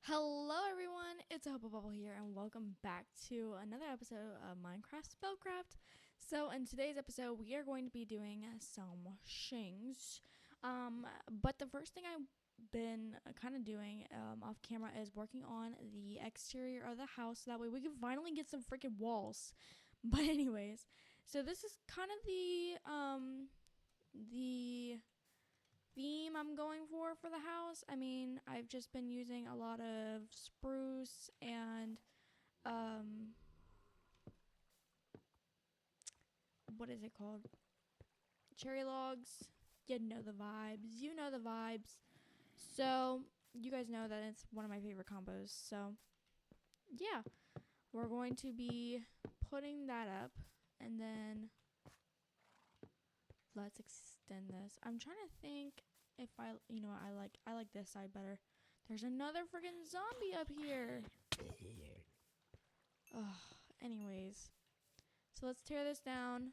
Hello everyone, it's Hope Bubble here and welcome back to another episode of Minecraft Spellcraft. So in today's episode we are going to be doing some things. But the first thing I've been kind of doing off camera is working on the exterior of the house so that way we can finally get some freaking walls. But anyways, so this is kind of the theme I'm going for the house. I mean, I've just been using a lot of spruce and what is it called? Cherry logs. You know the vibes. You know the vibes. So, you guys know that it's one of my favorite combos. So, yeah. We're going to be putting that up and then let's extend this. I'm trying to think if I like this side better. There's another freaking zombie up here. Ugh. Anyways, so let's tear this down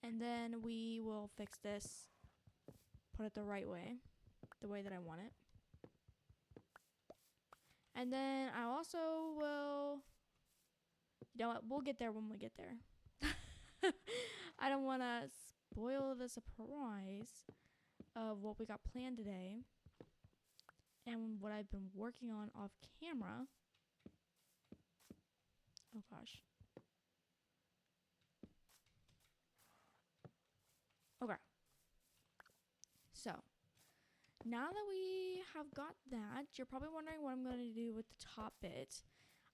and then we will fix this. Put it the right way, the way that I want it. And then I also will, you know what, we'll get there when we get there. I don't want to spoil the surprise of what we got planned today and what I've been working on off camera. Oh gosh. Okay. So, now that we have got that, you're probably wondering what I'm going to do with the top bit.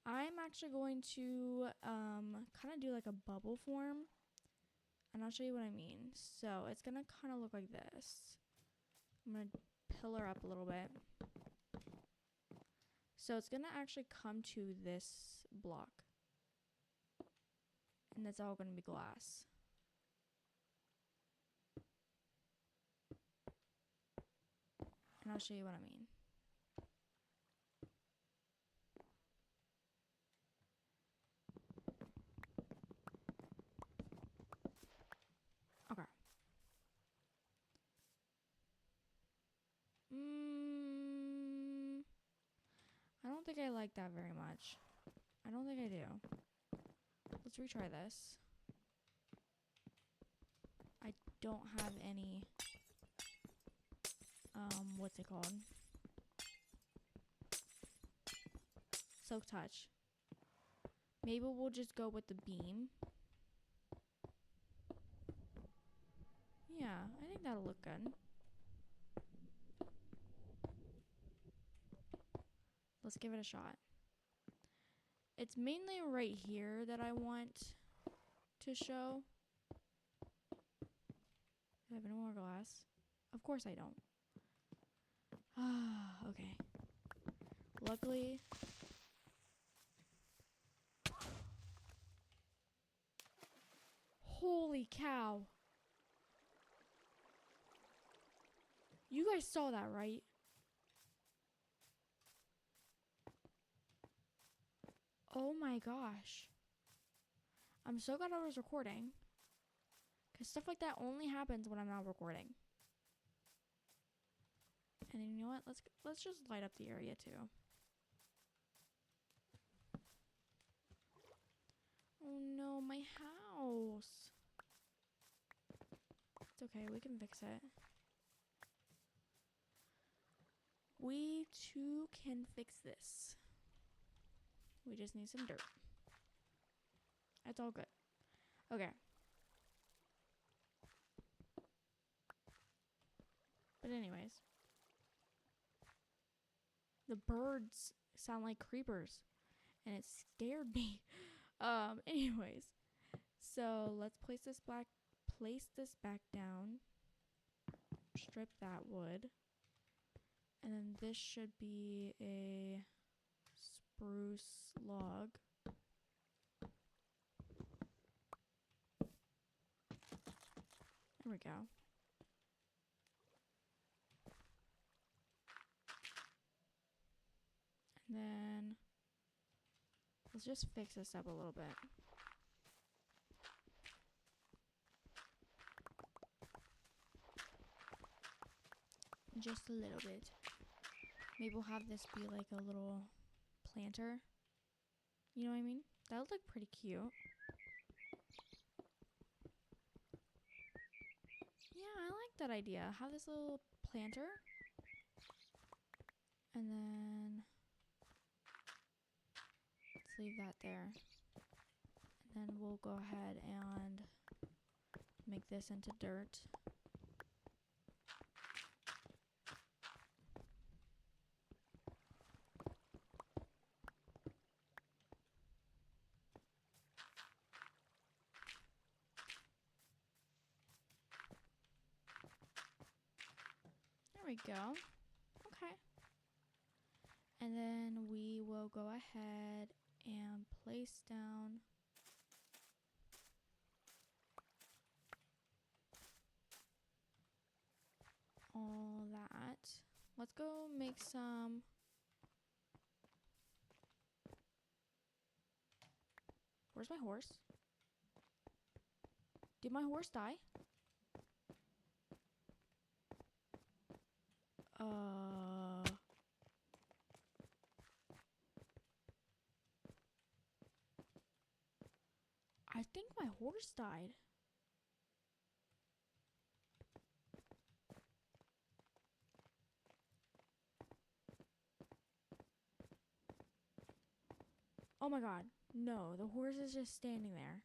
I'm actually going to kind of do like a bubble form. And I'll show you what I mean. So, it's going to kind of look like this. I'm going to pillar up a little bit. So, it's going to actually come to this block. And that's all going to be glass. And I'll show you what I mean. Okay. I don't think I like that very much. I don't think I do. Let's retry this. I don't have any, what's it called? Silk touch. Maybe we'll just go with the beam. Yeah, I think that'll look good. Let's give it a shot. It's mainly right here that I want to show. Do I have any more glass? Of course I don't. Okay. Luckily, holy cow. You guys saw that, right? Oh my gosh. I'm so glad I was recording. Because stuff like that only happens when I'm not recording. And you know what? Let's just light up the area too. Oh no, my house. It's okay, we can fix it. We too can fix this. We just need some dirt. It's all good. Okay. But anyways. The birds sound like creepers. And it scared me. Anyways. So let's place this back down. Strip that wood. And then this should be a spruce log. There we go. And then let's just fix this up a little bit. Just a little bit. Maybe we'll have this be like a little planter. You know what I mean? That would look pretty cute. Yeah, I like that idea. Have this little planter. And then let's leave that there. And then we'll go ahead and make this into dirt. There we go. Okay. And then we will go ahead and place down all that. Let's go make some. Where's my horse? Did my horse die? I think my horse died. Oh my god. No, the horse is just standing there.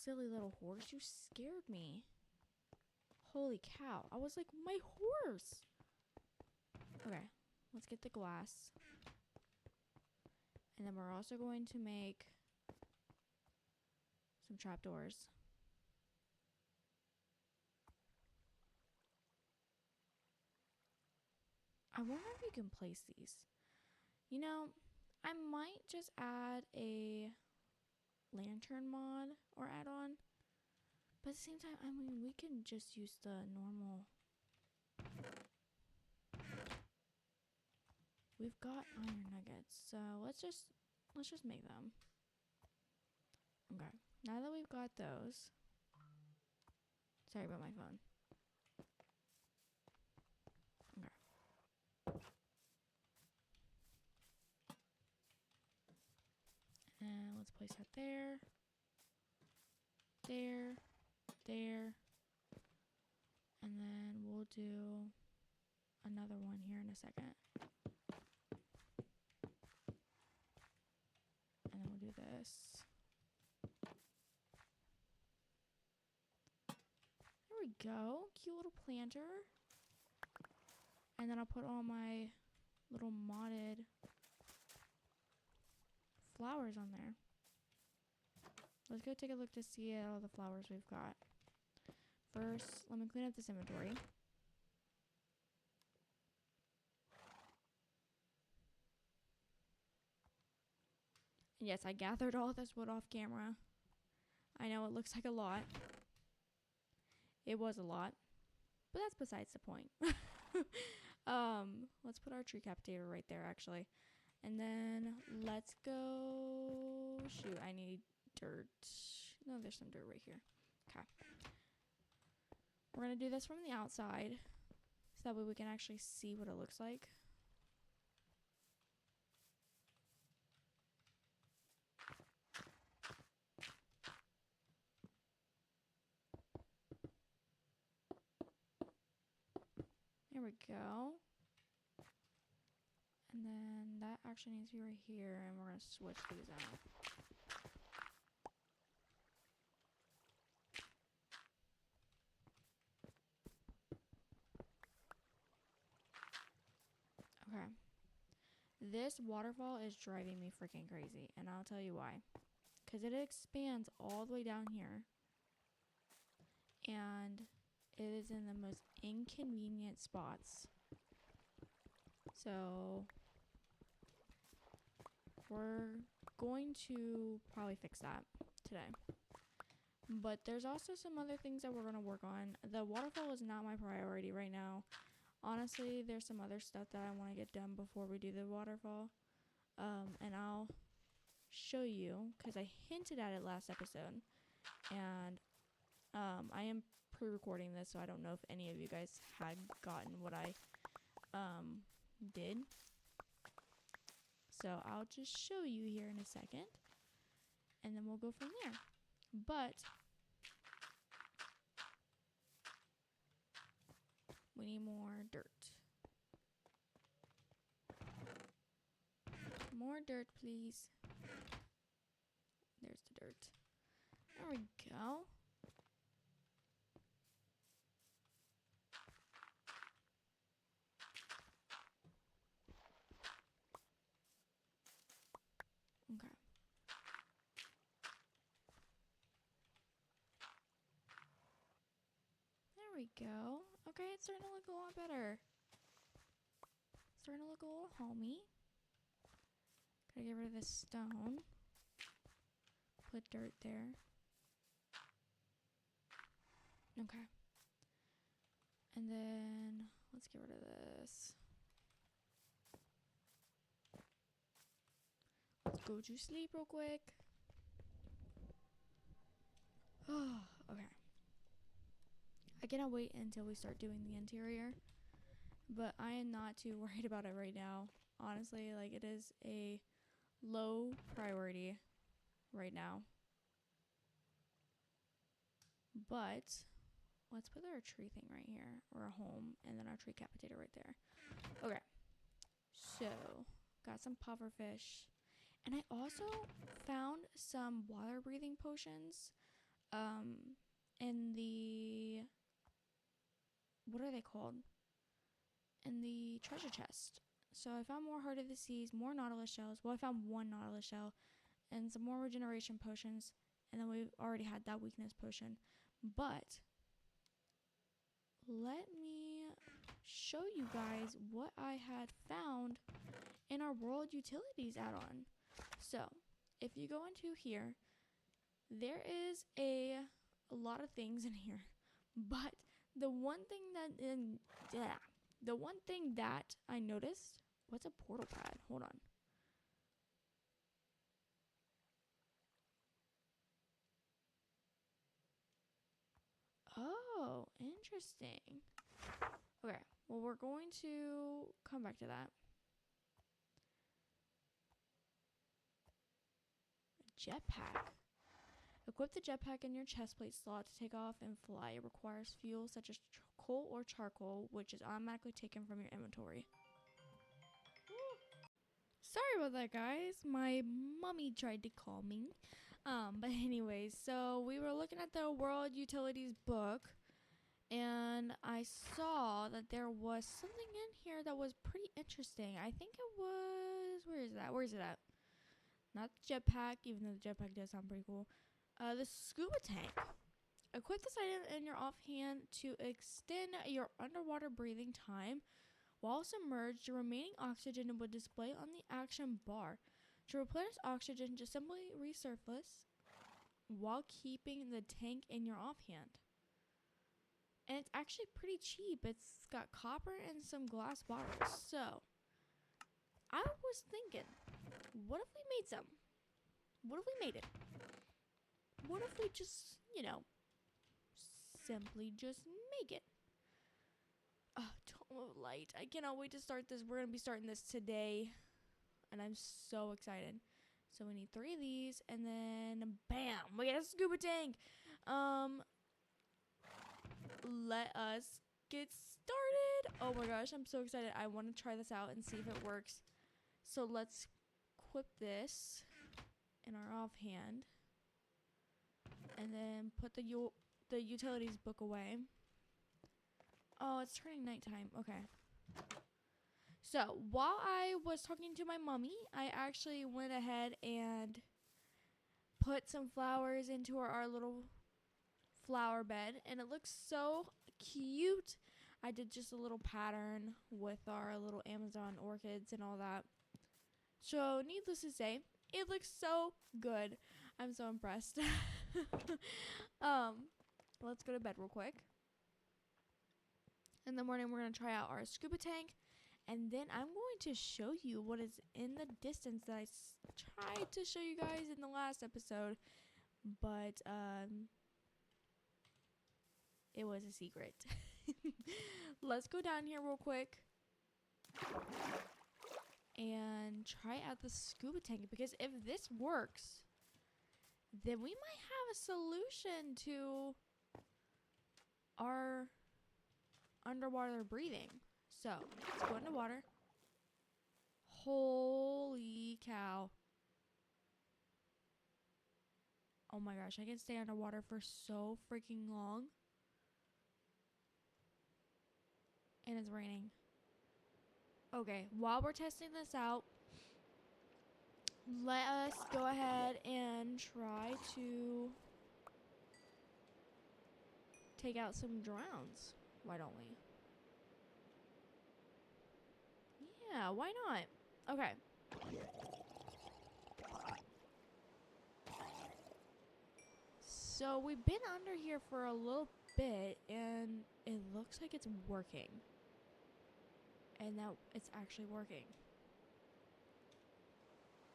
Silly little horse, you scared me. Holy cow. I was like, my horse. Okay, let's get the glass. And then we're also going to make some trapdoors. I wonder if you can place these. You know, I might just add a lantern mod or add-on. But at the same time, I mean, we can just use the normal. We've got iron nuggets, so let's just make them. Okay, now that we've got those. Sorry about my phone. Okay. And let's place that there. There. And then we'll do another one here in a second. And then we'll do this. There we go. Cute little planter. And then I'll put all my little modded flowers on there. Let's go take a look to see all the flowers we've got. First, let me clean up this inventory. And yes, I gathered all this wood off camera. I know it looks like a lot. It was a lot. But that's besides the point. Let's put our tree captivator right there, actually. And then let's go. Shoot, I need dirt. No, there's some dirt right here. Okay. We're going to do this from the outside. So that way we can actually see what it looks like. There we go. And then that actually needs to be right here, and we're going to switch these out. Okay. This waterfall is driving me freaking crazy, and I'll tell you why. Because it expands all the way down here, and it is in the most inconvenient spots. So we're going to probably fix that today. But there's also some other things that we're going to work on. The waterfall is not my priority right now. Honestly, there's some other stuff that I want to get done before we do the waterfall. And I'll show you, because I hinted at it last episode. And I am pre-recording this, so I don't know if any of you guys had gotten what I did. So I'll just show you here in a second, and then we'll go from there. But we need more dirt. More dirt, please. There's the dirt. There we go. Okay. There we go. Okay, it's starting to look a lot better. Starting to look a little homey. Gotta get rid of this stone. Put dirt there. Okay. And then let's get rid of this. Let's go to sleep real quick. Okay. I cannot wait until we start doing the interior. But I am not too worried about it right now. Honestly, like, it is a low priority right now. But let's put our tree thing right here, or a home, and then our tree capitator right there. Okay. So, got some pufferfish. And I also found some water breathing potions in the, what are they called? In the treasure chest. So I found more Heart of the Seas, more Nautilus shells. Well, I found one Nautilus shell and some more regeneration potions. And then we've already had that weakness potion. But let me show you guys what I had found in our World Utilities add-on. So, if you go into here, there is a lot of things in here. But the one thing that I noticed, what's a portal pad? Hold on. Oh, interesting. Okay, well, we're going to come back to that. Jetpack. Equip the jetpack in your chest plate slot to take off and fly. It requires fuel such as coal or charcoal, which is automatically taken from your inventory. Sorry about that, guys. My mommy tried to call me. But anyways, so we were looking at the World Utilities book, and I saw that there was something in here that was pretty interesting. I think it was, where is that? Where is it at? Not the jetpack, even though the jetpack does sound pretty cool. The scuba tank. Equip this item in your offhand to extend your underwater breathing time. While submerged, your remaining oxygen would display on the action bar. To replenish oxygen, just simply resurface while keeping the tank in your offhand. And it's actually pretty cheap. It's got copper and some glass bottles. So, I was thinking, what if we made some? What if we made it? What if we just, simply just make it? Oh, Dome of Light. I cannot wait to start this. We're going to be starting this today. And I'm so excited. So we need 3 of these. And then, bam, we got a scuba tank. Let us get started. Oh my gosh, I'm so excited. I want to try this out and see if it works. So let's equip this in our offhand. And then put the utilities book away. Oh, it's turning nighttime. Okay. So, while I was talking to my mommy, I actually went ahead and put some flowers into our little flower bed. And it looks so cute. I did just a little pattern with our little Amazon orchids and all that. So, needless to say, it looks so good. I'm so impressed. Let's go to bed real quick. In the morning, we're going to try out our scuba tank. And then I'm going to show you what is in the distance that I tried to show you guys in the last episode. But, it was a secret. Let's go down here real quick. and try out the scuba tank, because if this works, then we might have a solution to our underwater breathing. So let's go into water. Holy cow. Oh my gosh, I can stay underwater for so freaking long. And it's raining. Okay, while we're testing this out, let us go ahead and try to take out some drowns. Why don't we? Yeah, why not? Okay. So we've been under here for a little bit, and it looks like it's working. And that it's actually working.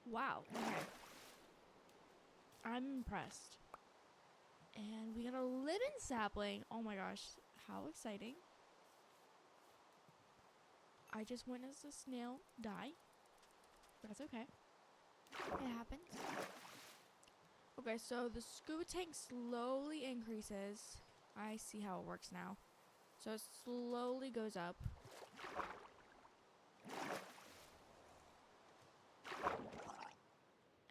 Wow, okay. I'm impressed. And we got a living sapling. Oh my gosh, how exciting. I just witnessed a snail die. That's okay. It happens. Okay, so the scuba tank slowly increases. I see how it works now. So it slowly goes up.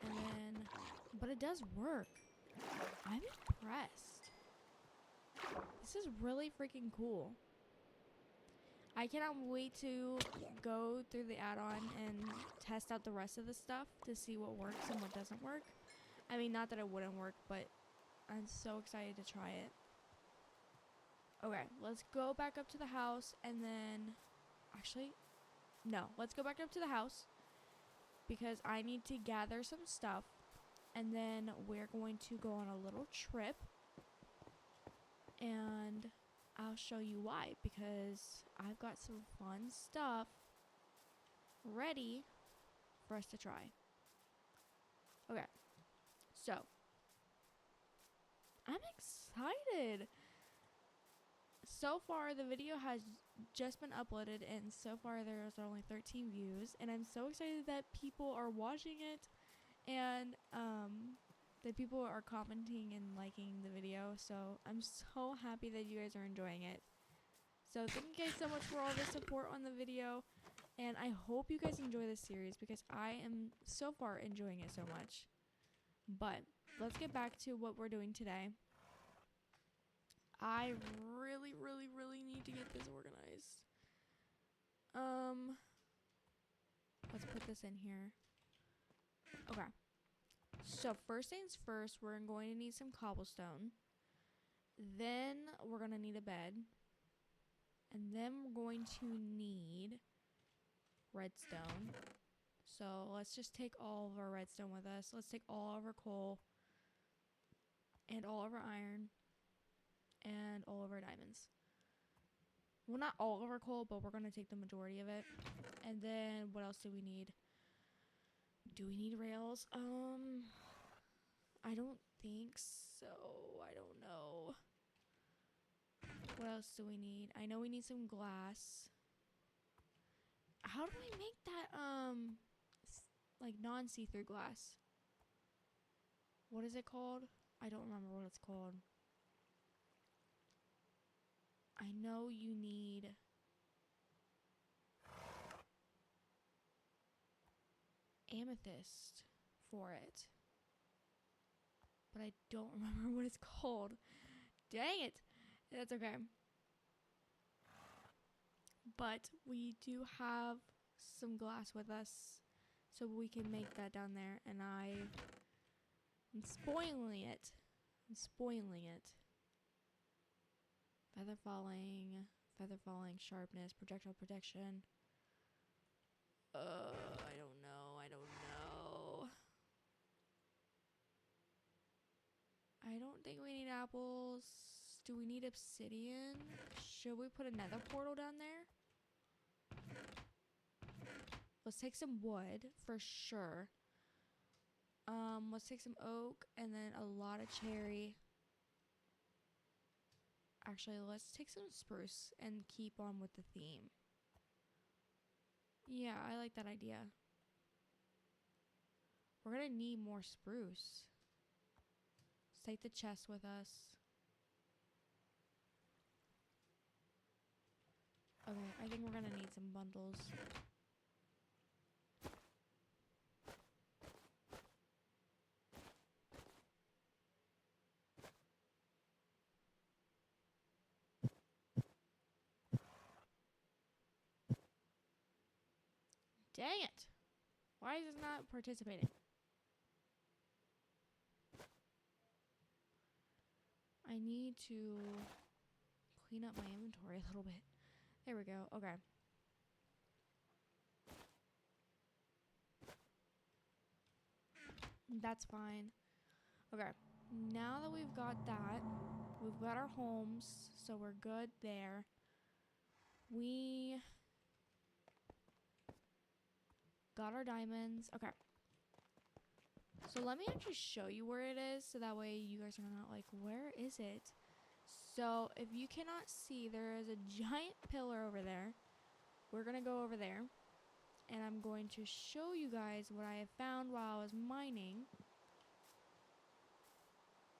And then, but it does work. I'm impressed. This is really freaking cool. I cannot wait to go through the add-on and test out the rest of the stuff to see what works and what doesn't work. I mean, not that it wouldn't work, but I'm so excited to try it. Okay, let's go back up to the house and then... Actually, no. Let's go back up to the house because I need to gather some stuff. And then we're going to go on a little trip. And I'll show you why, because I've got some fun stuff ready for us to try. Okay, so I'm excited. So far, the video has just been uploaded, and so far there's only 13 views, and I'm so excited that people are watching it, and that people are commenting and liking the video. So I'm so happy that you guys are enjoying it. So thank you guys so much for all the support on the video, and I hope you guys enjoy this series because I am so far enjoying it so much. But let's get back to what we're doing today. I really need to get this organized. Let's put this in here. Okay. So first things first, we're going to need some cobblestone. Then we're going to need a bed. And then we're going to need redstone. So let's just take all of our redstone with us. Let's take all of our coal. And all of our iron. And all of our diamonds. Well, not all of our coal, but we're going to take the majority of it. And then what else do we need? Do we need rails? I don't think so. I don't know. What else do we need? I know we need some glass. How do we make that, like non-see-through glass? What is it called? I don't remember what it's called. I know you need... amethyst for it. But I don't remember what it's called. Dang it! That's okay. But we do have some glass with us, so we can make that down there. And I'm spoiling it. I'm spoiling it. Feather falling, sharpness, projectile protection. I don't know. I don't think we need apples. Do we need obsidian? Should we put another portal down there? Let's take some wood for sure. Let's take some oak and then a lot of cherry. Actually, let's take some spruce and keep on with the theme. Yeah, I like that idea. We're gonna need more spruce. Let's take the chest with us. Okay, I think we're gonna need some bundles. Dang it! Why is it not participating? I need to clean up my inventory a little bit. There we go. Okay. That's fine. Okay. Now that we've got that, we've got our homes, so we're good there. We got our diamonds. Okay. So let me actually show you where it is, so that way you guys are not like, where is it? So if you cannot see, there is a giant pillar over there. We're going to go over there, and I'm going to show you guys what I have found while I was mining.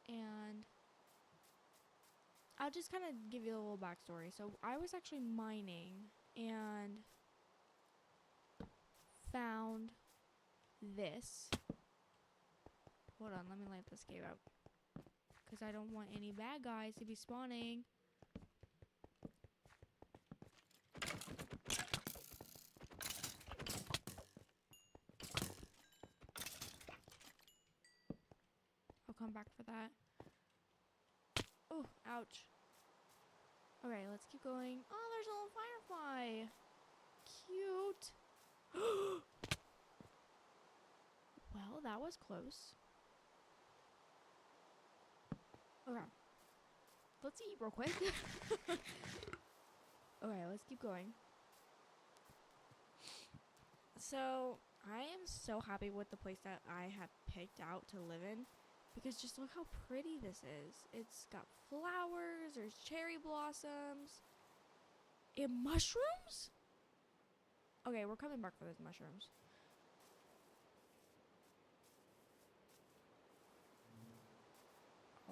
And I'll just kind of give you a little backstory. So I was actually mining and found this. Hold on, let me light this cave out, because I don't want any bad guys to be spawning. I'll come back for that. Oh, ouch. Okay, let's keep going. Oh, there's a little firefly. Cute. Well, that was close. Okay. Let's eat real quick. Okay, let's keep going. So, I am so happy with the place that I have picked out to live in, because just look how pretty this is. It's got flowers, there's cherry blossoms, and mushrooms? Okay, we're coming back for those mushrooms.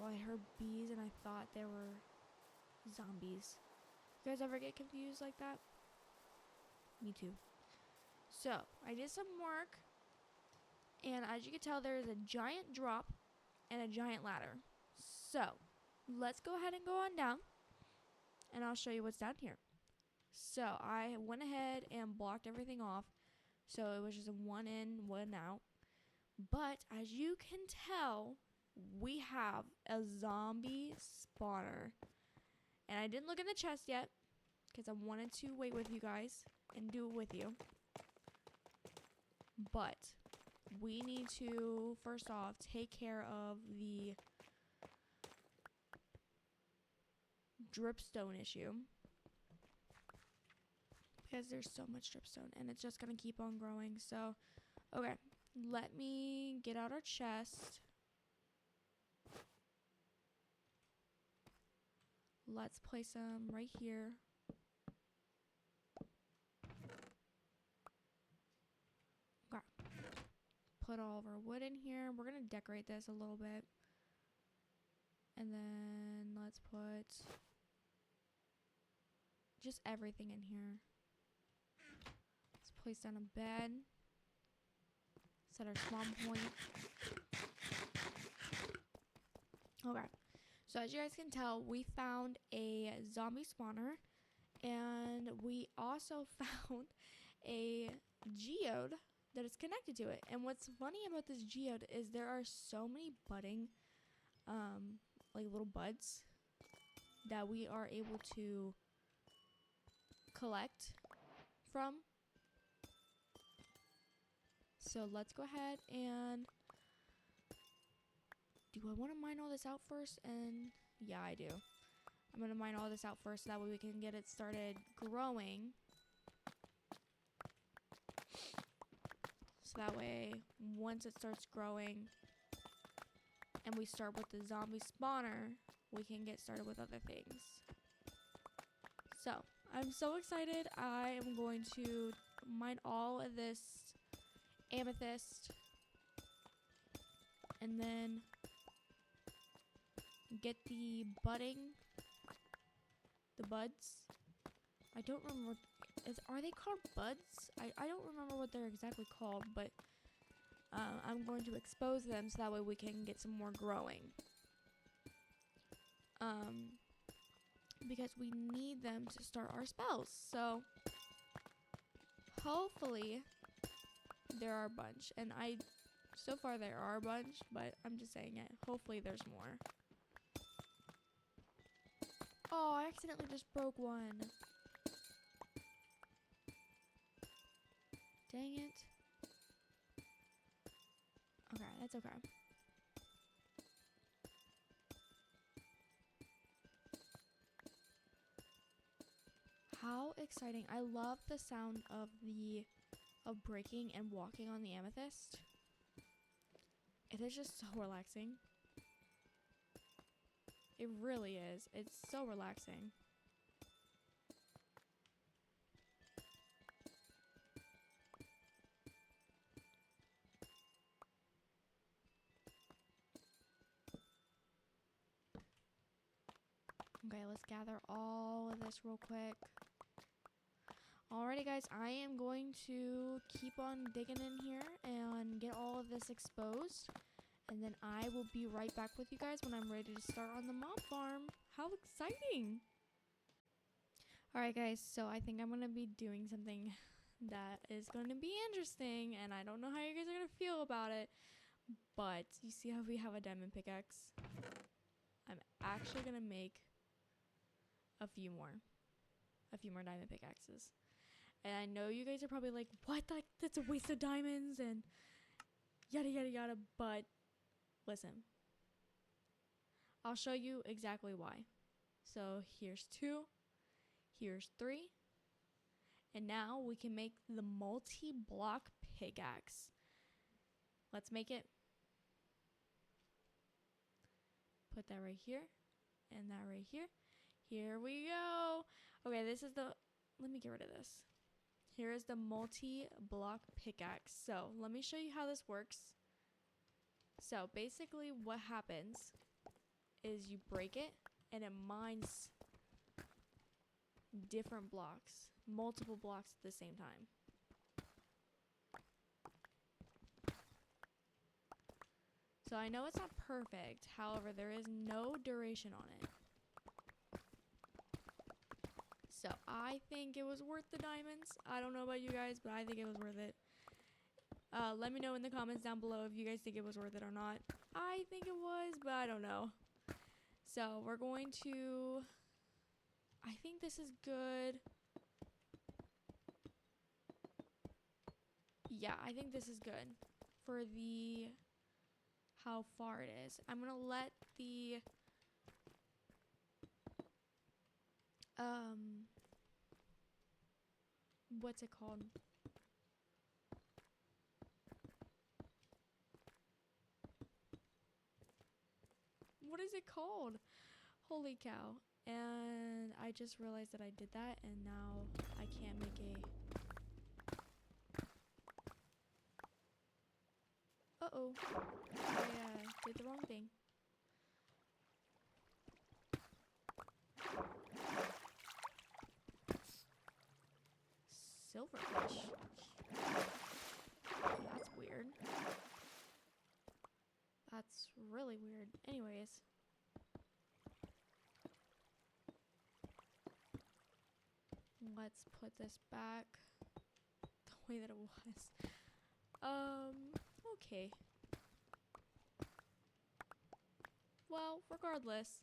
Oh, I heard bees and I thought they were zombies. You guys ever get confused like that? Me too. So, I did some work, and as you can tell, there is a giant drop and a giant ladder. So, let's go ahead and go on down, and I'll show you what's down here. So, I went ahead and blocked everything off, so it was just a one in, one out. But, as you can tell, we have a zombie spawner. And I didn't look in the chest yet, because I wanted to wait with you guys and do it with you. But we need to, first off, take care of the dripstone issue, because there's so much dripstone and it's just going to keep on growing. So, okay, let me get out our chest. Let's place them right here. Okay. Put all of our wood in here. We're going to decorate this a little bit. And then let's put just everything in here. Let's place down a bed. Set our spawn point. Okay. So as you guys can tell, we found a zombie spawner, and we also found a geode that is connected to it. And what's funny about this geode is there are so many budding, like little buds that we are able to collect from. So let's go ahead and do I want to mine all this out first? And yeah, I do. I'm going to mine all this out first, so that way we can get it started growing. So that way, once it starts growing and we start with the zombie spawner, we can get started with other things. So, I'm so excited. I am going to mine all of this amethyst. And then get the buds. I don't remember are they called buds? I don't remember what they're exactly called, but I'm going to expose them so that way we can get some more growing. Because we need them to start our spells. So hopefully there are a bunch, and so far there are a bunch, but I'm just saying it. Hopefully there's more. Oh, I accidentally just broke one. Dang it. Okay, that's okay. How exciting. I love the sound of breaking and walking on the amethyst. It is just so relaxing. It really is. It's so relaxing. Okay, let's gather all of this real quick. Alrighty guys, I am going to keep on digging in here and get all of this exposed. And then I will be right back with you guys when I'm ready to start on the mob farm. How exciting! Alright guys, so I think I'm going to be doing something that is going to be interesting. And I don't know how you guys are going to feel about it. But you see how we have a diamond pickaxe? I'm actually going to make a few more diamond pickaxes. And I know you guys are probably like, what? That's a waste of diamonds and yada yada yada. But listen, I'll show you exactly why. So here's 2, here's 3, and now we can make the multi-block pickaxe. Let's make it. Put that right here and that right here. Here we go. Okay, this is let me get rid of this. Here is the multi-block pickaxe. So let me show you how this works. So basically what happens is you break it and it mines different blocks, multiple blocks at the same time. So I know it's not perfect, however, there is no duration on it. So I think it was worth the diamonds. I don't know about you guys, but I think it was worth it. Let me know in the comments down below if you guys think it was worth it or not. I think it was, but I don't know. So we're going to... I think this is good. Yeah, I think this is good for how far it is. I'm gonna let the what's it called? What is it called? Holy cow. And I just realized that I did that and now I can't make a... Uh-oh. I did the wrong thing. Silverfish. That's weird. That's really weird. Anyways. Let's put this back the way that it was. Okay. Well, regardless,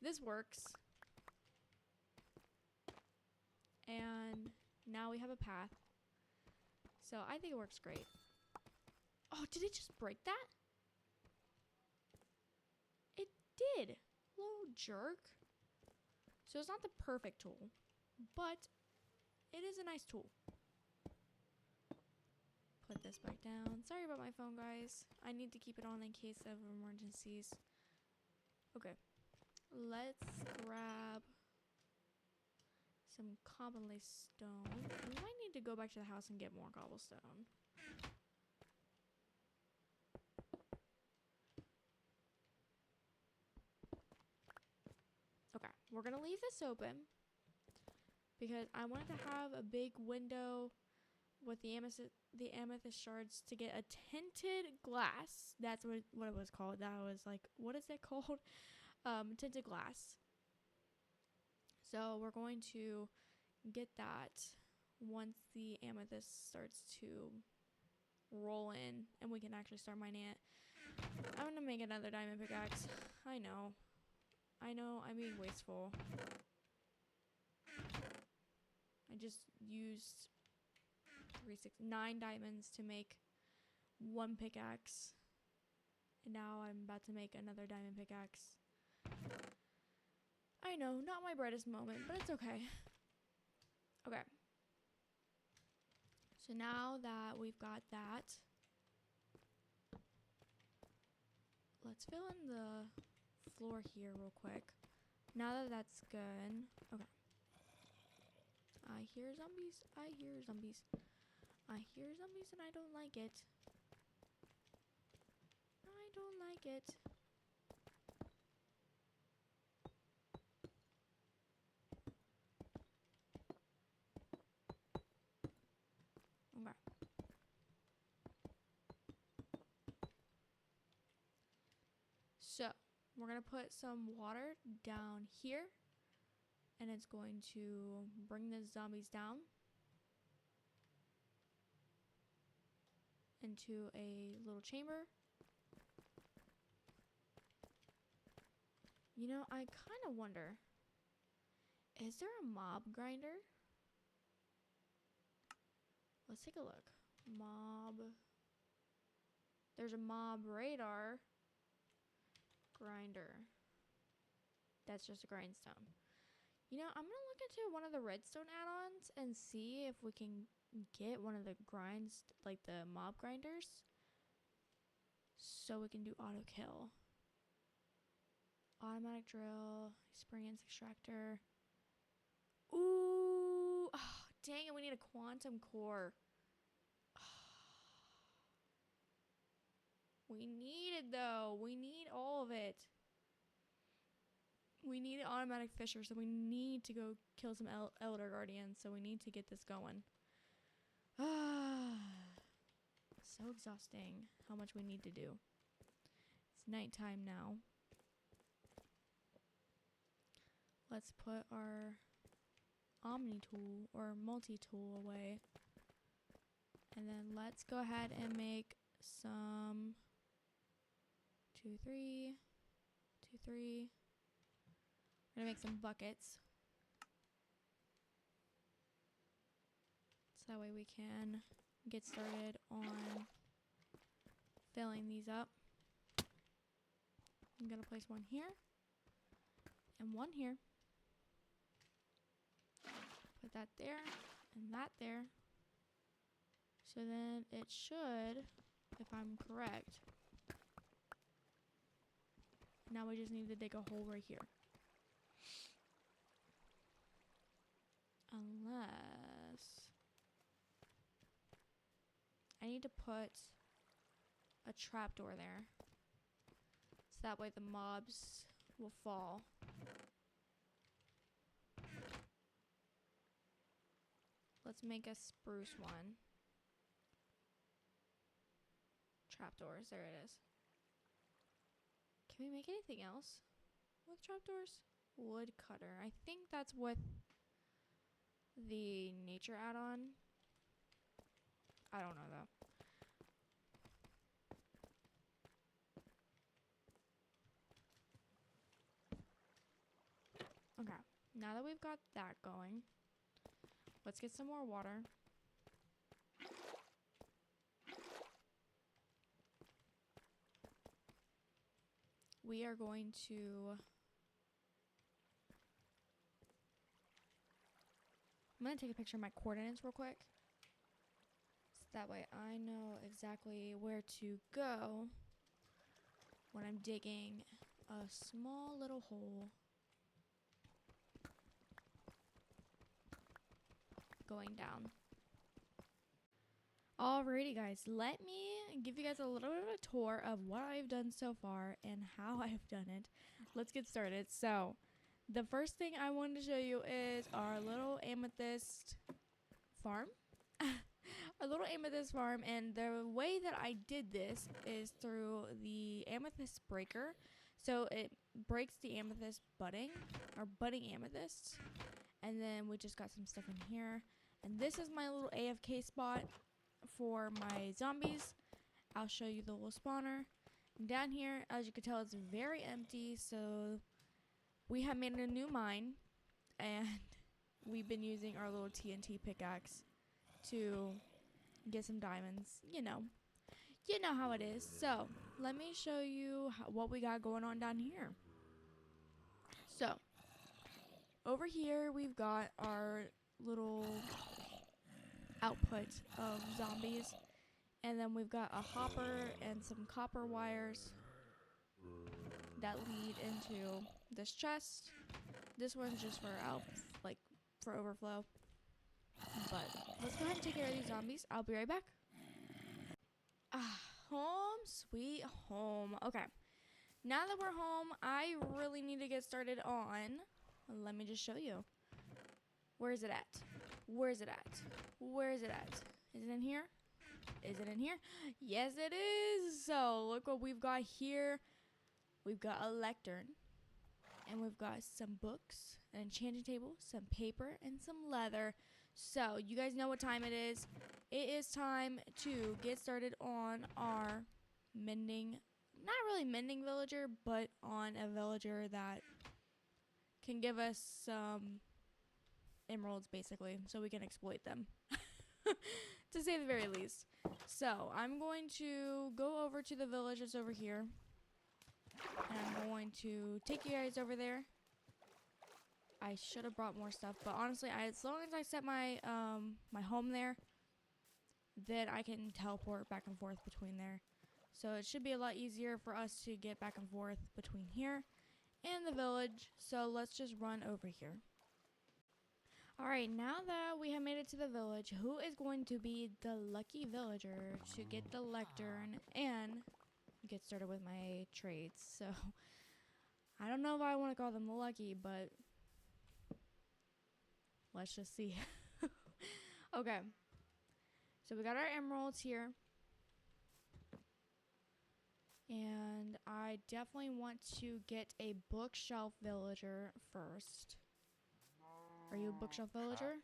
this works. And now we have a path. So I think it works great. Oh, did it just break that? It did. Little jerk. So it's not the perfect tool, but it is a nice tool. Put this back down. Sorry about my phone, guys. I need to keep it on in case of emergencies. Okay. Let's grab some cobblestone. We might need to go back to the house and get more cobblestone. Okay, we're gonna leave this open because I wanted to have a big window with the amethyst shards to get a tinted glass. That's what it was called. That was like, what is it called? Tinted glass. So we're going to get that once the amethyst starts to roll in and we can actually start mining it. I'm gonna make another diamond pickaxe. I know, I'm being wasteful. I just used 9 diamonds to make 1 pickaxe, and now I'm about to make another diamond pickaxe. I know, not my brightest moment, but it's okay. Okay. So now that we've got that, let's fill in the floor here real quick. Now that that's good. Okay. I hear zombies. I hear zombies. I hear zombies and I don't like it. I don't like it. Okay. So, we're going to put some water down here. And it's going to bring the zombies down into a little chamber. You know, I kind of wonder, is there a mob grinder? Let's take a look. Mob. There's a mob radar grinder. That's just a grindstone. You know, I'm going to look into one of the redstone add-ons and see if we can get one of the grinds, like the mob grinders, so we can do auto kill. Automatic drill, experience extractor. Ooh, oh, dang it, we need a quantum core. We need it though. We need all of it. We need an automatic fisher, so we need to go kill some elder guardians. So we need to get this going. So exhausting how much we need to do. It's nighttime now. Let's put our omni tool or multi-tool away. And then let's go ahead and make some 2, 3, 2, 3. We're gonna make some buckets. So that way we can get started on filling these up. I'm gonna place one here and one here. Put that there and that there. So then it should, if I'm correct. Now we just need to dig a hole right here. Unless I need to put a trapdoor there. So that way the mobs will fall. Let's make a spruce one. Trapdoors, there it is. Can we make anything else with trapdoors? Wood cutter. I think that's with the nature add-on. I don't know though. Okay, now that we've got that going, let's get some more water. We are going to... I'm going to take a picture of my coordinates real quick. So that way I know exactly where to go when I'm digging a small little hole. going down. Alrighty guys, let me give you guys a little bit of a tour of what I've done so far and how I've done it. Let's get started. So, the first thing I wanted to show you is our little amethyst farm. Our little amethyst farm, and the way that I did this is through the amethyst breaker. So it breaks the amethyst budding, or budding amethyst, and then we just got some stuff in here. And this is my little AFK spot for my zombies. I'll show you the little spawner. And down here, as you can tell, it's very empty, so we have made a new mine, and we've been using our little TNT pickaxe to get some diamonds. You know how it is. So let me show you what we got going on down here. So over here we've got our little output of zombies, and then we've got a hopper and some copper wires that lead into this chest. This one's just for overflow. But let's go ahead and take care of these zombies. I'll be right back. Home sweet home. Okay. Now that we're home, I really need to get started on. Let me just show you. Where is it at? Where is it at? Where is it at? Is it in here? Is it in here? Yes, it is. So look what we've got here. We've got a lectern. And we've got some books, an enchanting table, some paper, and some leather. So, you guys know what time it is. It is time to get started on our mending, not really mending villager, but on a villager that can give us some emeralds, basically, so we can exploit them, to say the very least. So, I'm going to go over to the village that's over here, and I'm going to take you guys over there. I should have brought more stuff, but honestly, as long as I set my my home there, then I can teleport back and forth between there. So it should be a lot easier for us to get back and forth between here and the village. So let's just run over here. Alright, now that we have made it to the village, who is going to be the lucky villager to get the lectern and get started with my trades? So I don't know if I want to call them lucky, but let's just see. Okay. So we got our emeralds here. And I definitely want to get a bookshelf villager first. Are you a bookshelf villager?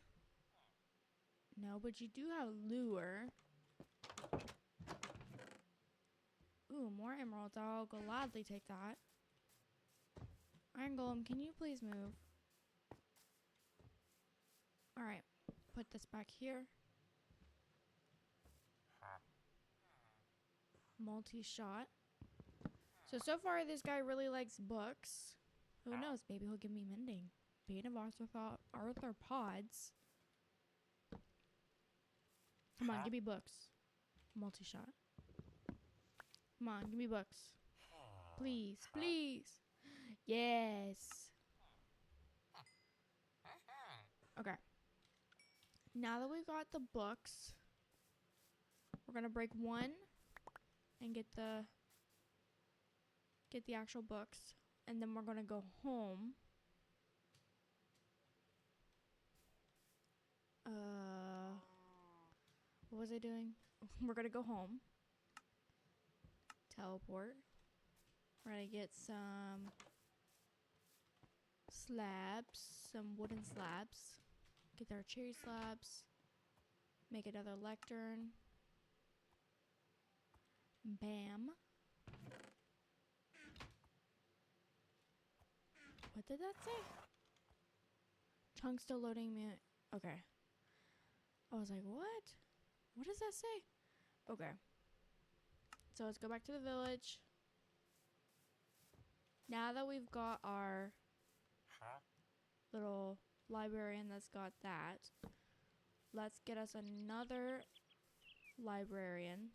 No, but you do have lure. Ooh, more emeralds. I'll gladly take that. Iron Golem, can you please move? Alright, put this back here. Multi-shot. So far this guy really likes books. Who knows, maybe he'll give me mending. Bane of arthropods. Come on, give me books. Multi-shot. Come on, give me books. Please, please. Yes. Okay. Now that we've got the books, we're gonna break one and get the actual books, and then we're gonna go home. What was I doing? We're gonna go home. Teleport. We're gonna get some slabs, some wooden slabs. Get our cherry slabs. Make another lectern. Bam. What did that say? Chunk still loading me. Okay. I was like, what? What does that say? Okay. So let's go back to the village. Now that we've got our little librarian that's got that, let's get us another librarian.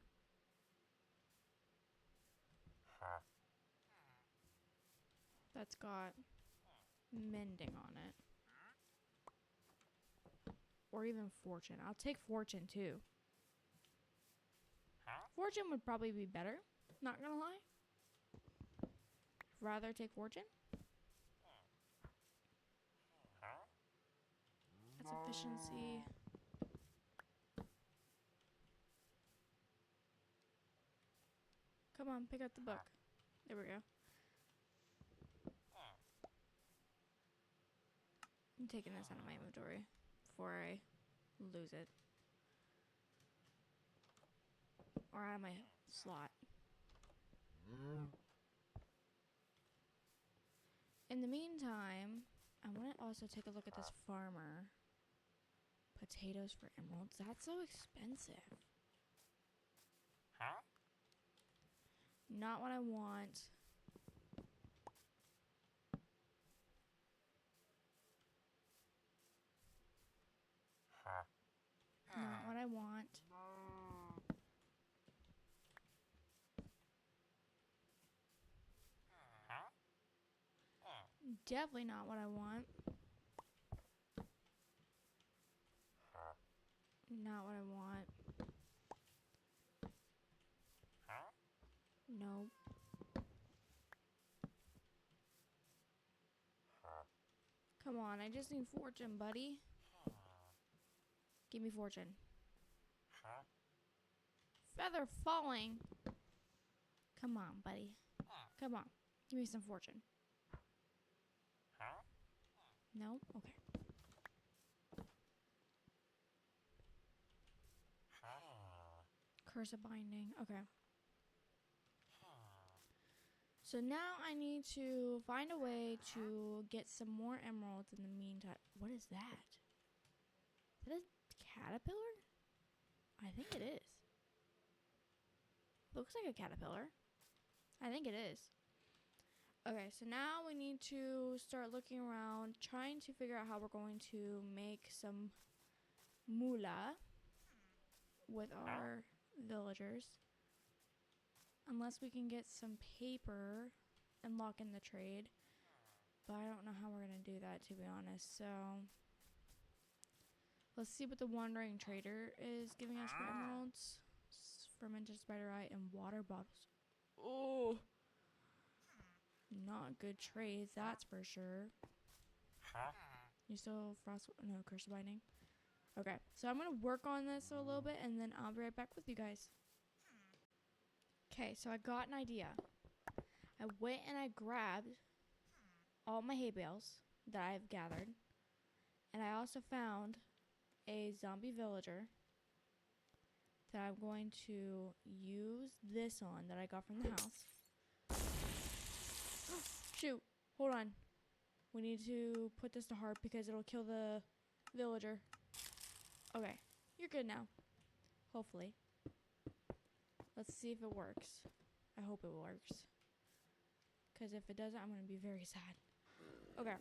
That's got mending on it. or even fortune. I'll take fortune too. Fortune would probably be better. Not gonna lie. Rather take fortune. That's efficiency. Come on, pick up the book. There we go. I'm taking this out of my inventory before I lose it. Or out of my slot. In the meantime, I want to also take a look at this farmer. Potatoes for emeralds. That's so expensive. Not what I want. Not what I want. Definitely not what I want. Not what I want. Nope. Come on, I just need fortune, buddy. Give me fortune. Feather falling. Come on, buddy. Come on. Give me some fortune. No? Okay. Curse of binding. Okay. So now I need to find a way to get some more emeralds in the meantime. What is that? Is that a caterpillar? I think it is. Looks like a caterpillar. I think it is. Okay, so now we need to start looking around, trying to figure out how we're going to make some moolah with our villagers. Unless we can get some paper and lock in the trade. But I don't know how we're going to do that, to be honest. So let's see what the Wandering Trader is giving us for emeralds. Fermented spider eye and water bottles. Oh, not good trades, that's for sure. You still frost? No, curse binding. Okay, so I'm gonna work on this a little bit, and then I'll be right back with you guys. Okay, so I got an idea. I went and I grabbed all my hay bales that I've gathered, and I also found a zombie villager that I'm going to use this on that I got from the house. Shoot, hold on. We need to put this to heart because it'll kill the villager. Okay, you're good now. Hopefully. Let's see if it works. I hope it works. Because if it doesn't, I'm going to be very sad. Okay.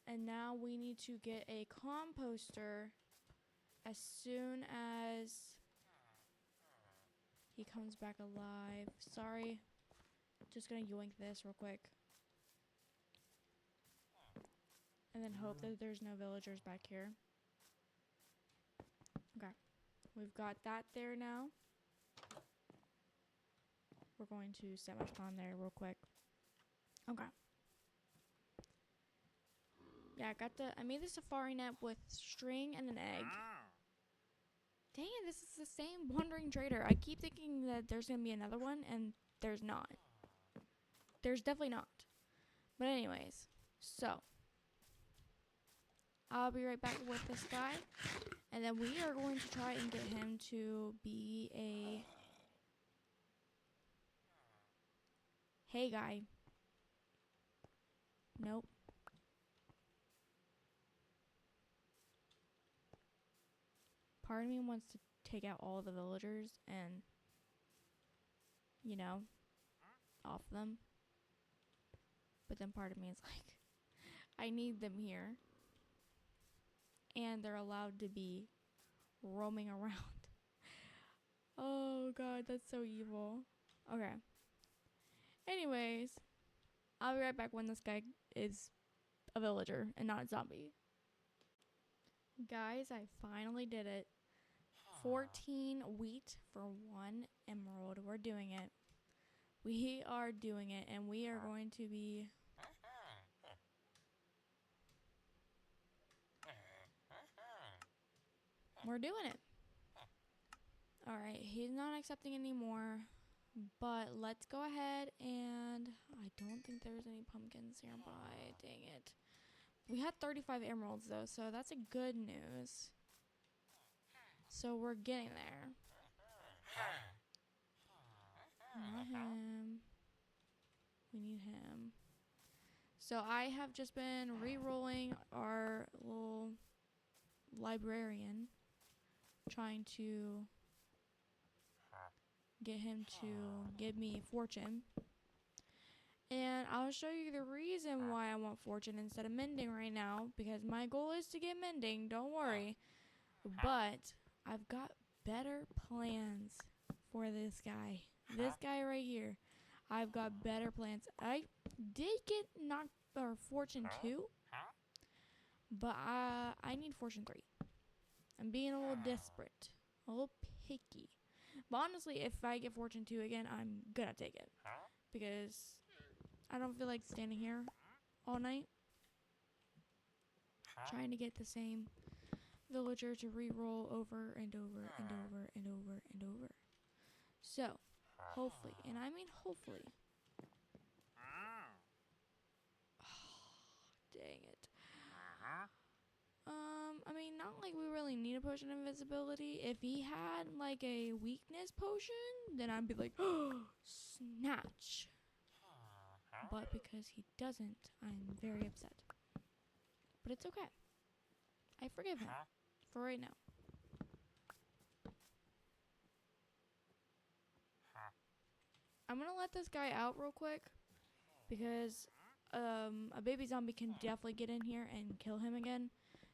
And now we need to get a composter as soon as he comes back alive. Sorry. Just going to yoink this real quick. And then hope that there's no villagers back here. Okay. We've got that there now. We're going to set my spawn there real quick. Okay. Yeah, I made the safari net with string and an egg. Dang it, this is the same Wandering Trader. I keep thinking that there's going to be another one, and there's not. There's definitely not. But anyways, so I'll be right back with this guy, and then we are going to try and get him to be a hay guy. Nope. Part of me wants to take out all the villagers and, you know, off them. But then part of me is like, I need them here. And they're allowed to be roaming around. Oh god, that's so evil. Okay. Anyways, I'll be right back when this guy is a villager and not a zombie. Guys, I finally did it. 14 wheat for 1 emerald. We're doing it. We are doing it, and we are going to be... We're doing it. Alright, he's not accepting anymore, but let's go ahead and... I don't think there's any pumpkins nearby. Dang it. We had 35 emeralds, though, so that's a good news. So we're getting there. Not him. We need him. So I have just been re-rolling our little librarian, trying to get him to give me fortune. And I'll show you the reason why I want fortune instead of mending right now, because my goal is to get mending, don't worry. But I've got better plans for this guy. This guy right here. I've got better plans. I did get knocked or fortune 2, but I need fortune 3. I'm being a little desperate, a little picky. But honestly, if I get fortune 2 again, I'm gonna take it, because I don't feel like standing here all night trying to get the same villager to re-roll over and over and over and over and over. So, hopefully, and I mean hopefully. Dang it. I mean, not like we really need a potion of invisibility. If he had like a weakness potion, then I'd be like, oh, snatch. But because he doesn't, I'm very upset. But it's okay. I forgive him for right now. I'm gonna let this guy out real quick, because a baby zombie can definitely get in here and kill him again.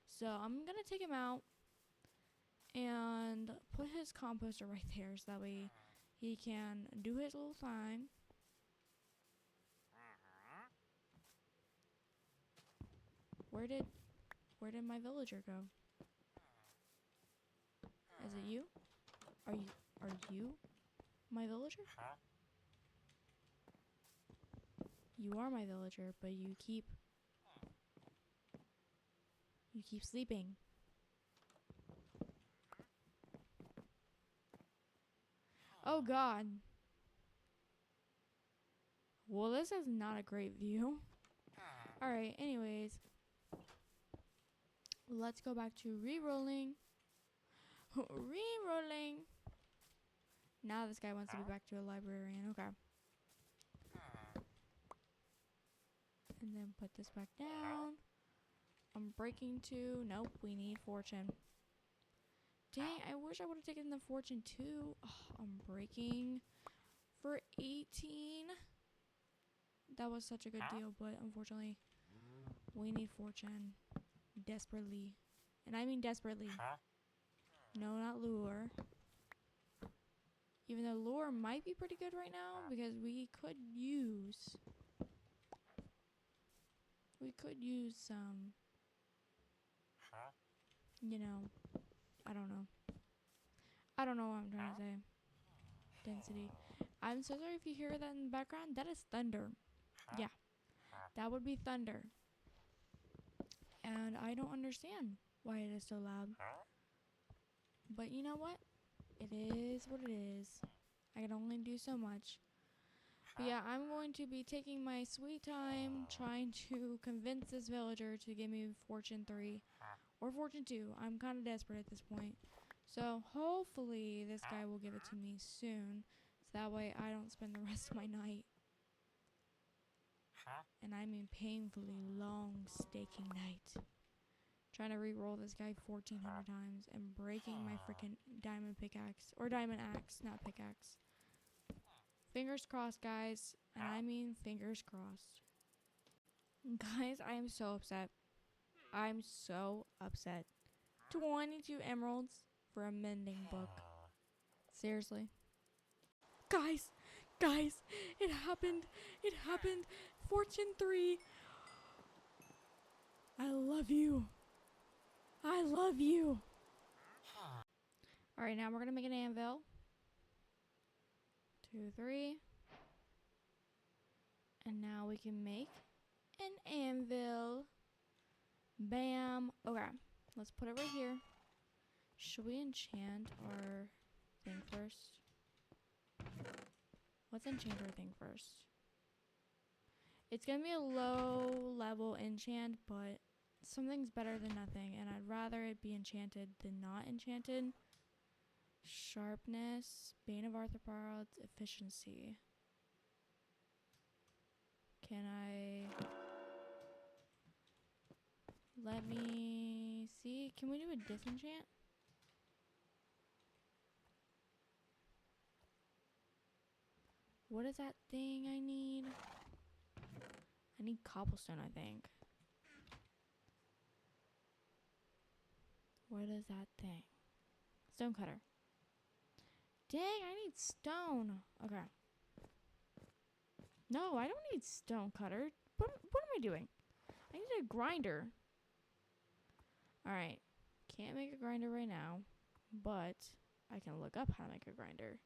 So I'm gonna take him out and put his composter right there, so that way he can do his little thing. Where did my villager go? Is it you? Are you my villager? You are my villager, but you keep sleeping. Oh God. Well, this is not a great view. Alright, anyways. Let's go back to re-rolling. Re-rolling. Now this guy wants to be back to a librarian. Okay. And then put this back down. I'm breaking 2. Nope, we need fortune. Dang, I wish I would have taken the fortune 2. Oh, I'm breaking for 18. That was such a good deal, but unfortunately, we need fortune desperately. And I mean desperately. No, not lure. Even though lure might be pretty good right now, because we could use some, you know, I don't know what I'm trying to say. Density. I'm so sorry if you hear that in the background. That is thunder. Yeah, that would be thunder. And I don't understand why it is so loud. But you know what? It is what it is. I can only do so much. But yeah, I'm going to be taking my sweet time trying to convince this villager to give me fortune 3 or fortune 2. I'm kind of desperate at this point. So hopefully this guy will give it to me soon, so that way I don't spend the rest of my night, and I mean painfully long staking night, trying to re-roll this guy 1,400 times and breaking my freaking diamond pickaxe, or diamond axe, not pickaxe. Fingers crossed, guys, and I mean fingers crossed. Guys, I am so upset. I'm so upset. 22 emeralds for a mending book. Seriously. Guys, it happened. It happened. Fortune 3. I love you. I love you. All right, now we're going to make an anvil. 2, 3. And now we can make an anvil. Bam. Okay, let's put it right here. Should we enchant our thing first? Let's enchant our thing first. It's going to be a low level enchant, but something's better than nothing. And I'd rather it be enchanted than not enchanted. Sharpness, Bane of Arthropods, efficiency. Can I... Let me see. Can we do a disenchant? What is that thing I need? I need cobblestone, I think. What is that thing? Stone cutter. Dang, I need stone. Okay. No, I don't need stone cutter. What am I doing? I need a grinder. Alright. Can't make a grinder right now, but I can look up how to make a grinder.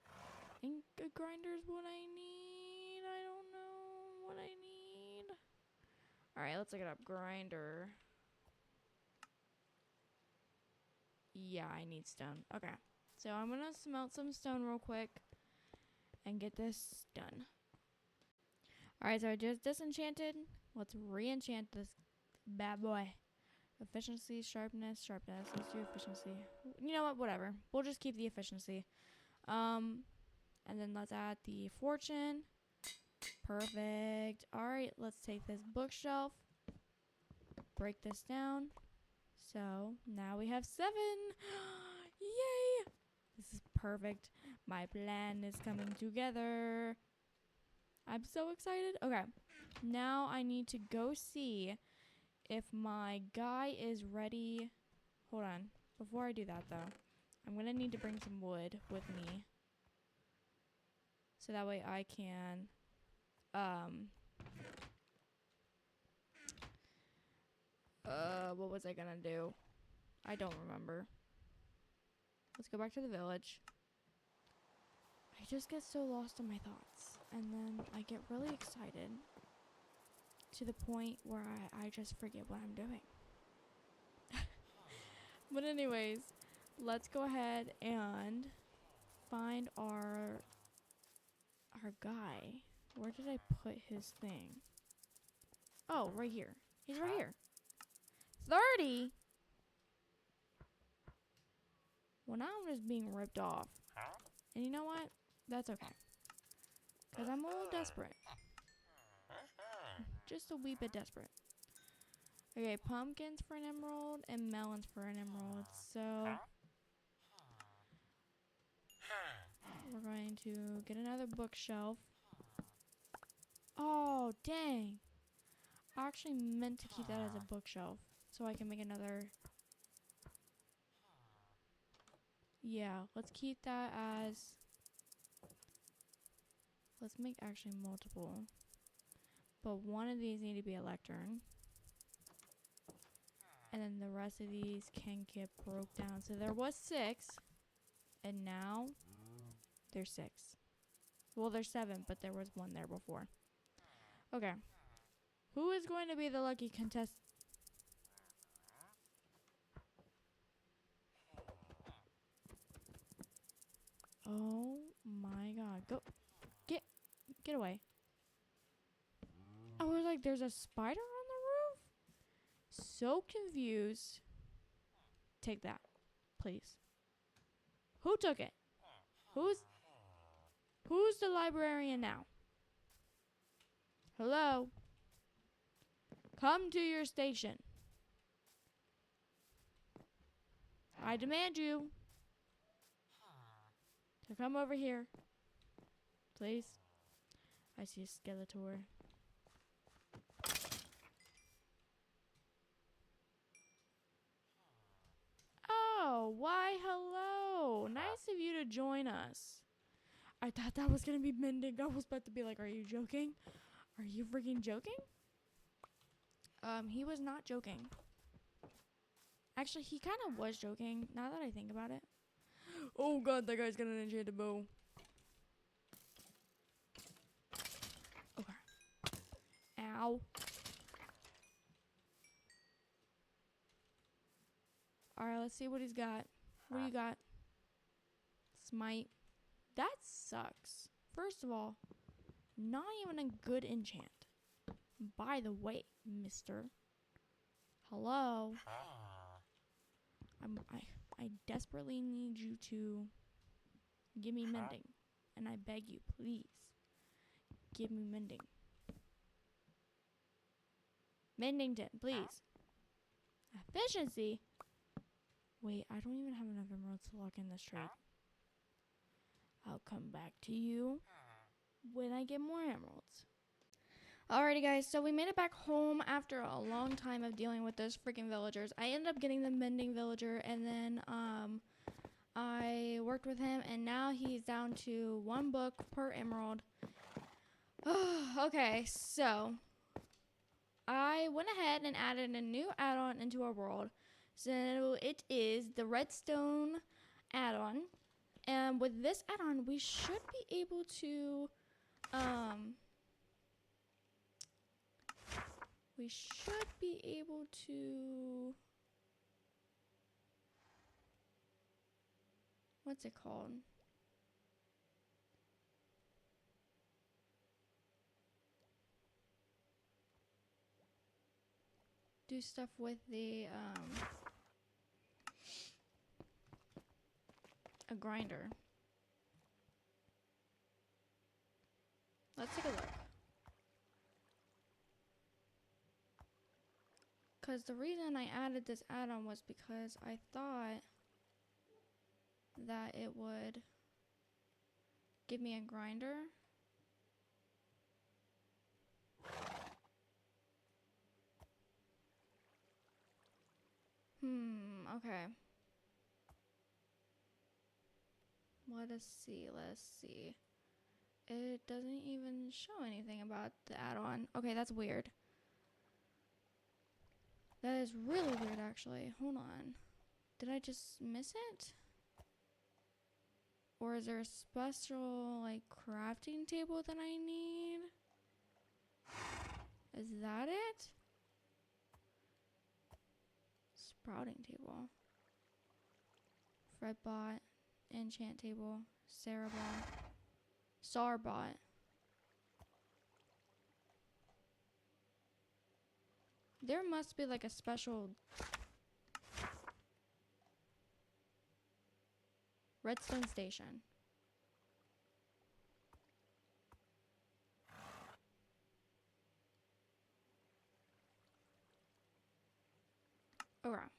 I think a grinder is what I need. I don't know what I need. Alright, let's look it up. Grinder. Yeah, I need stone. Okay. So I'm going to smelt some stone real quick and get this done. Alright, so I just disenchanted. Let's re-enchant this bad boy. Efficiency, sharpness, sharpness. Let's do efficiency. You know what? Whatever. We'll just keep the efficiency. And then let's add the fortune. Perfect. Alright, let's take this bookshelf. Break this down. So now we have 7. Yay! This is perfect. My plan is coming together. I'm so excited. Okay. Now I need to go see if my guy is ready. Hold on. Before I do that, though, I'm going to need to bring some wood with me. So that way I can, what was I going to do? I don't remember. Let's go back to the village. I just get so lost in my thoughts. And then I get really excited to the point where I just forget what I'm doing. But anyways, let's go ahead and find our guy. Where did I put his thing? Oh, right here. He's right here. 30? Well, now I'm just being ripped off. And you know what? That's okay. Because I'm a little desperate. Just a wee bit desperate. Okay, pumpkins for an emerald and melons for an emerald. So we're going to get another bookshelf. Oh, dang. I actually meant to keep that as a bookshelf so I can make another. Yeah, let's keep that as. Let's make actually multiple. But one of these need to be a lectern. And then the rest of these can get broke down. So there was 6. And now there's 6. Well, there's 7, but there was 1 there before. Okay. Who is going to be the lucky contestant? Oh my god. Go. Get away. I was like, there's a spider on the roof? So confused. Take that, please. Who took it? Who's the librarian now? Hello? Come to your station. I demand you to come over here. Please. I see a Skeletor. Oh, why hello. Nice of you to join us. I thought that was going to be mending. I was about to be like, are you joking? Are you freaking joking? He was not joking. Actually, he kind of was joking, now that I think about it. Oh god, that guy's got an enchanted bow. Okay. Ow. Alright, let's see what he's got. What do you got? Smite. That sucks. First of all, not even a good enchant. By the way, mister. Hello? I desperately need you to give me mending. And I beg you, please. Give me mending. Mendington, please. Efficiency? Wait, I don't even have enough emeralds to lock in this trade. I'll come back to you when I get more emeralds. Alrighty guys, so we made it back home after a long time of dealing with those freaking villagers. I ended up getting the mending villager, and then I worked with him, and now he's down to 1 book per emerald. Okay, so I went ahead and added a new add-on into our world. So it is the redstone add-on. And with this add-on, we should be able to what's it called? Do stuff with the a grinder. Let's take a look. Because the reason I added this add-on was because I thought that it would give me a grinder. Okay. Let's see. It doesn't even show anything about the add-on. Okay, that's weird. That is really weird, actually. Hold on. Did I just miss it? Or is there a special, like, crafting table that I need? Is that it? Sprouting table. Fretbot. Enchant table. Sarabot. Sarbot. There must be like a special redstone station. Alright.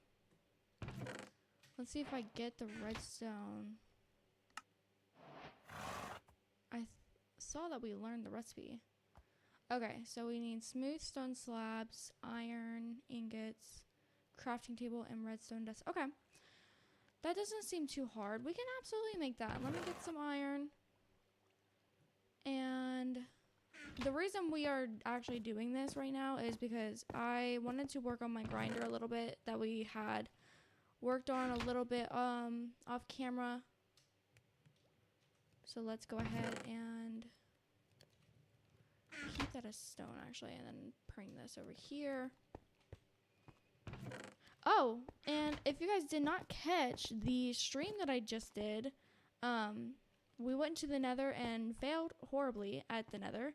Let's see if I get the redstone. I saw that we learned the recipe. Okay, so we need smooth stone slabs, iron, ingots, crafting table, and redstone dust. Okay. That doesn't seem too hard. We can absolutely make that. Let me get some iron. And the reason we are actually doing this right now is because I wanted to work on my grinder a little bit that we had worked on a little bit off camera. So let's go ahead and keep that as stone actually, and then bring this over here. Oh, and if you guys did not catch the stream that I just did, we went to the nether and failed horribly at the nether,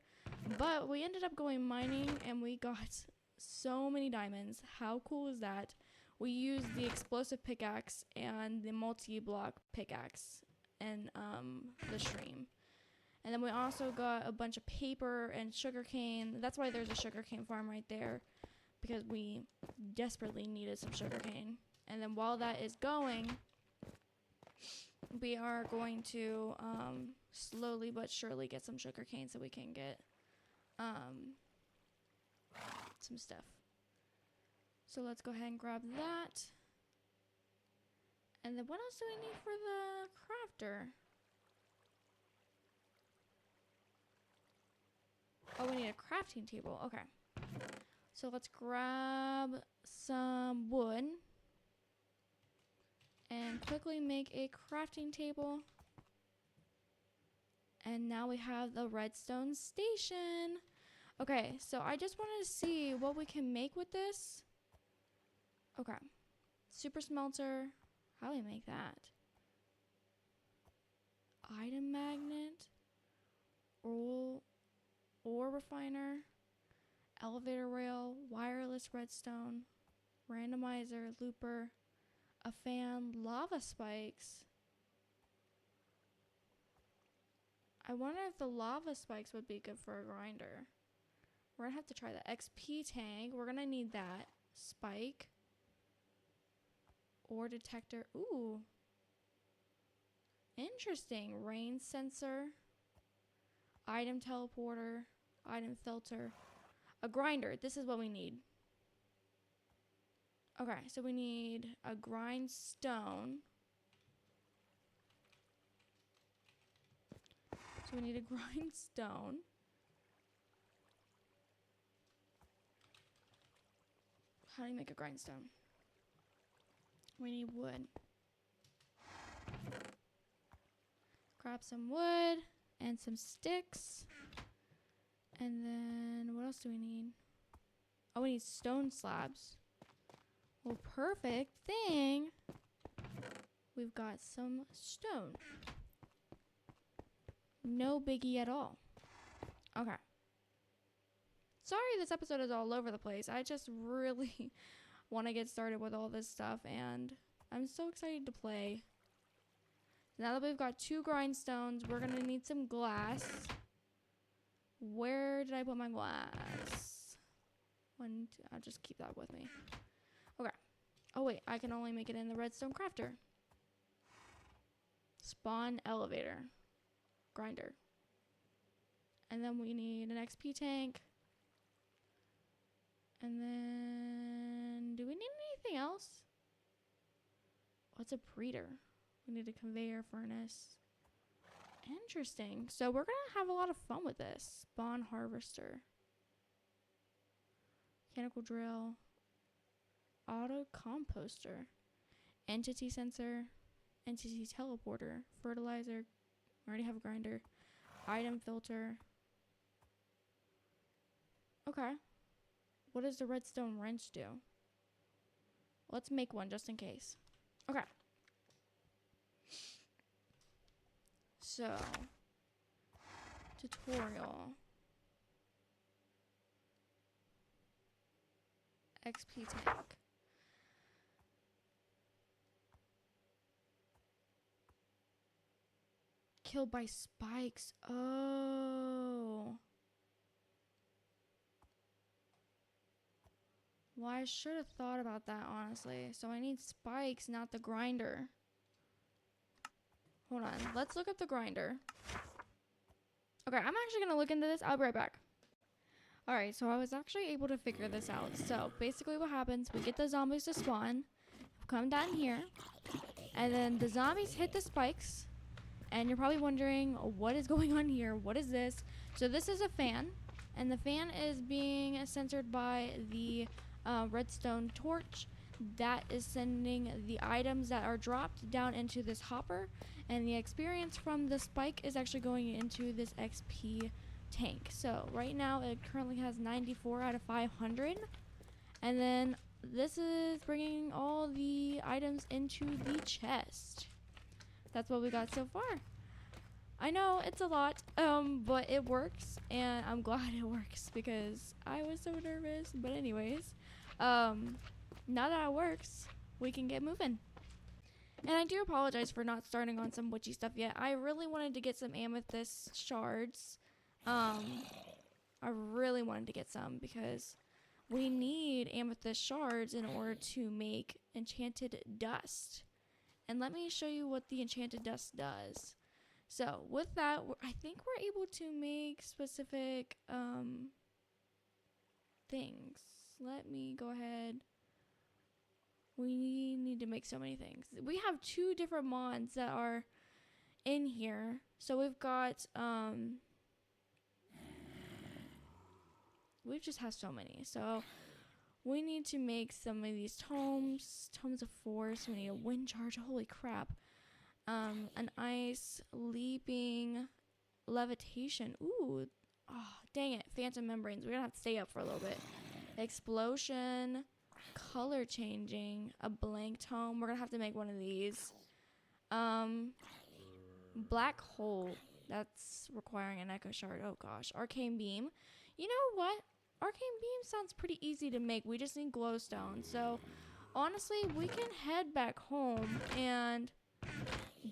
but we ended up going mining and we got so many diamonds. How cool is that? We used the explosive pickaxe and the multi-block pickaxe in the stream. And then we also got a bunch of paper and sugarcane. That's why there's a sugarcane farm right there, because we desperately needed some sugarcane. And then while that is going, we are going to slowly but surely get some sugarcane so we can get some stuff. So let's go ahead and grab that. And then what else do we need for the crafter? Oh, we need a crafting table. Okay. So let's grab some wood. and quickly make a crafting table. And now we have the redstone station. Okay, so I just wanted to see what we can make with this. Okay. Super smelter. How do we make that? Item magnet. Ore refiner. Elevator rail. Wireless redstone. Randomizer. Looper. A fan. Lava spikes. I wonder if the lava spikes would be good for a grinder. We're gonna have to try the XP tank. We're gonna need that. Spike. Ore detector. Ooh. Interesting. Rain sensor. Item teleporter. Item filter. A grinder. This is what we need. Okay, so we need a grindstone. So we need a grindstone. How do you make a grindstone? We need wood. Grab some wood and some sticks. And then what else do we need? Oh, we need stone slabs. Well, perfect thing. We've got some stone. No biggie at all. Okay. Sorry this episode is all over the place. I just really want to get started with all this stuff, and I'm so excited to play. Now that we've got 2 grindstones, we're going to need some glass. Where did I put my glass? I'll just keep that with me. Okay. Oh, wait. I can only make it in the redstone crafter. Spawn elevator. Grinder. And then we need an XP tank. And then, do we need anything else? What's a breeder? We need a conveyor furnace. Interesting. So we're going to have a lot of fun with this. Spawn harvester. Mechanical drill. Auto composter. Entity sensor. Entity teleporter. Fertilizer. I already have a grinder. Item filter. Okay. What does the redstone wrench do? Let's make one just in case. Okay. So, tutorial. XP tank. Killed by spikes. Oh. Well, I should have thought about that, honestly. So I need spikes, not the grinder. Hold on. Let's look up the grinder. Okay, I'm actually going to look into this. I'll be right back. Alright, so I was actually able to figure this out. So basically what happens, we get the zombies to spawn. Come down here. And then the zombies hit the spikes. And you're probably wondering, what is going on here? What is this? So this is a fan. And the fan is being censored by the redstone torch. That is sending the items that are dropped down into this hopper. And the experience from the spike is actually going into this XP tank. So right now it currently has 94 out of 500. And then this is bringing all the items into the chest. That's what we got so far. I know it's a lot, but it works, and I'm glad it works because I was so nervous. But anyways, now that it works, we can get moving. And I do apologize for not starting on some witchy stuff yet. I really wanted to get some amethyst shards. I really wanted to get some because we need amethyst shards in order to make enchanted dust. And let me show you what the enchanted dust does. So with that, I think we're able to make specific things. Let me go ahead. We need to make so many things. We have 2 different mods that are in here. So we've got we just have so many. So we need to make some of these tomes of force. We need a wind charge. Holy crap. An ice, leaping, levitation. Ooh, oh, dang it. Phantom membranes. We're gonna have to stay up for a little bit. Explosion, color changing, a blank tome. We're gonna have to make one of these. Black hole. That's requiring an echo shard. Oh gosh. Arcane beam. You know what? Arcane beam sounds pretty easy to make. We just need glowstone. So honestly, we can head back home and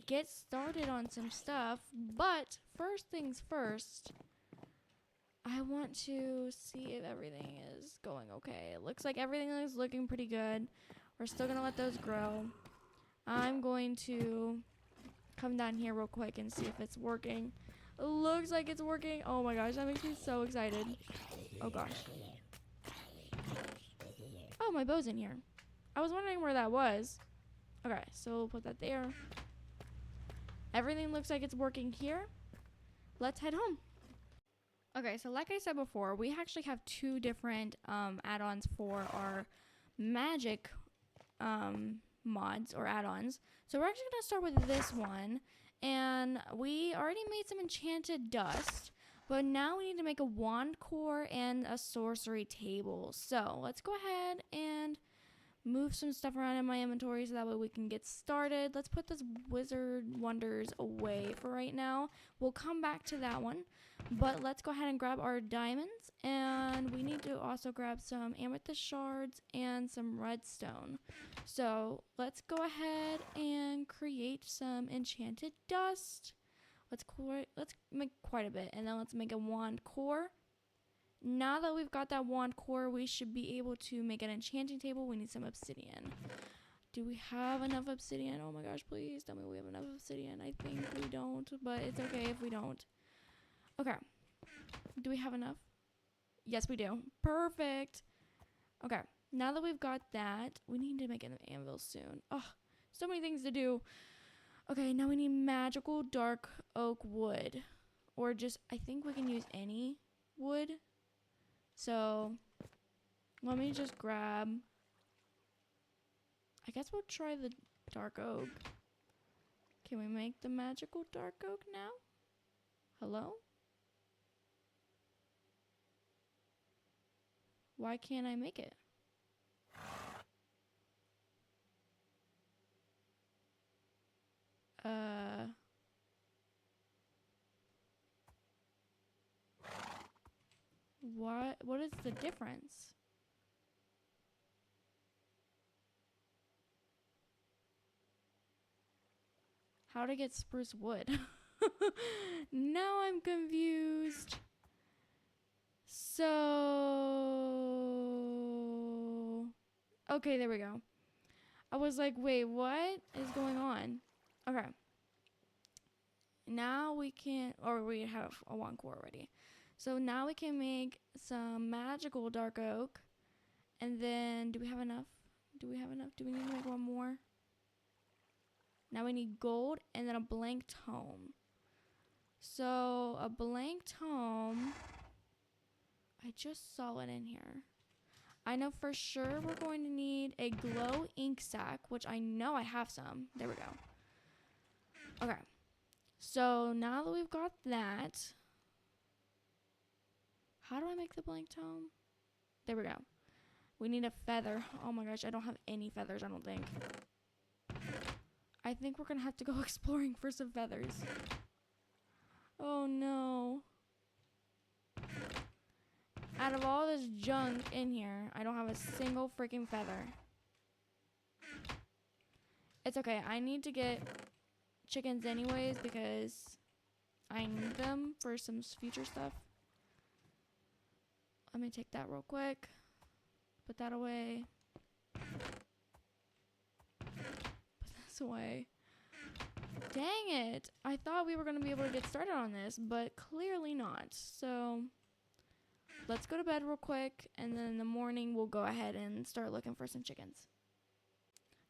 get started on some stuff. But first things first, I want to see if everything is going okay. It looks like everything is looking pretty good. We're still gonna let those grow. I'm going to come down here real quick and see if it's working. It looks like it's working. Oh my gosh, that makes me so excited. Oh gosh. Oh, my bow's in here. I was wondering where that was. Okay, so we'll put that there. Everything looks like it's working here. Let's head home. Okay, so like I said before, we actually have two different add-ons for our magic mods or add-ons. So we're actually going to start with this one. And we already made some enchanted dust. But now we need to make a wand core and a sorcery table. So let's go ahead and move some stuff around in my inventory so that way we can get started. Let's put this wizard wonders away for right now. We'll come back to that one. But let's go ahead and grab our diamonds. And we need to also grab some amethyst shards and some redstone. So let's go ahead and create some enchanted dust. Let's make quite a bit. And then let's make a wand core. Now that we've got that wand core, we should be able to make an enchanting table. We need some obsidian. Do we have enough obsidian? Oh my gosh, please tell me we have enough obsidian. I think we don't, but it's okay if we don't. Okay. Do we have enough? Yes, we do. Perfect. Okay. Now that we've got that, we need to make an anvil soon. Oh, so many things to do. Okay, now we need magical dark oak wood. Or just, I think we can use any wood. So, let me just grab, I guess we'll try the dark oak. Can we make the magical dark oak now? Hello? Why can't I make it? What is the difference? How to get spruce wood? Now I'm confused. So, okay, there we go. I was like, wait, what is going on? Okay. Now we can, or we have a wand core already. So now we can make some magical dark oak. And then, do we have enough? Do we need to make one more? Now we need gold and then a blank tome. So, a blank tome, I just saw it in here. I know for sure we're going to need a glow ink sac, which I know I have some. There we go. Okay. So, now that we've got that, how do I make the blank tome? There we go. We need a feather. Oh my gosh, I don't have any feathers, I don't think. I think we're going to have to go exploring for some feathers. Oh no. Out of all this junk in here, I don't have a single freaking feather. It's okay. I need to get chickens anyways because I need them for some future stuff. Let me take that real quick. Put that away. Put this away. Dang it. I thought we were going to be able to get started on this, but clearly not. So let's go to bed real quick, and then in the morning we'll go ahead and start looking for some chickens.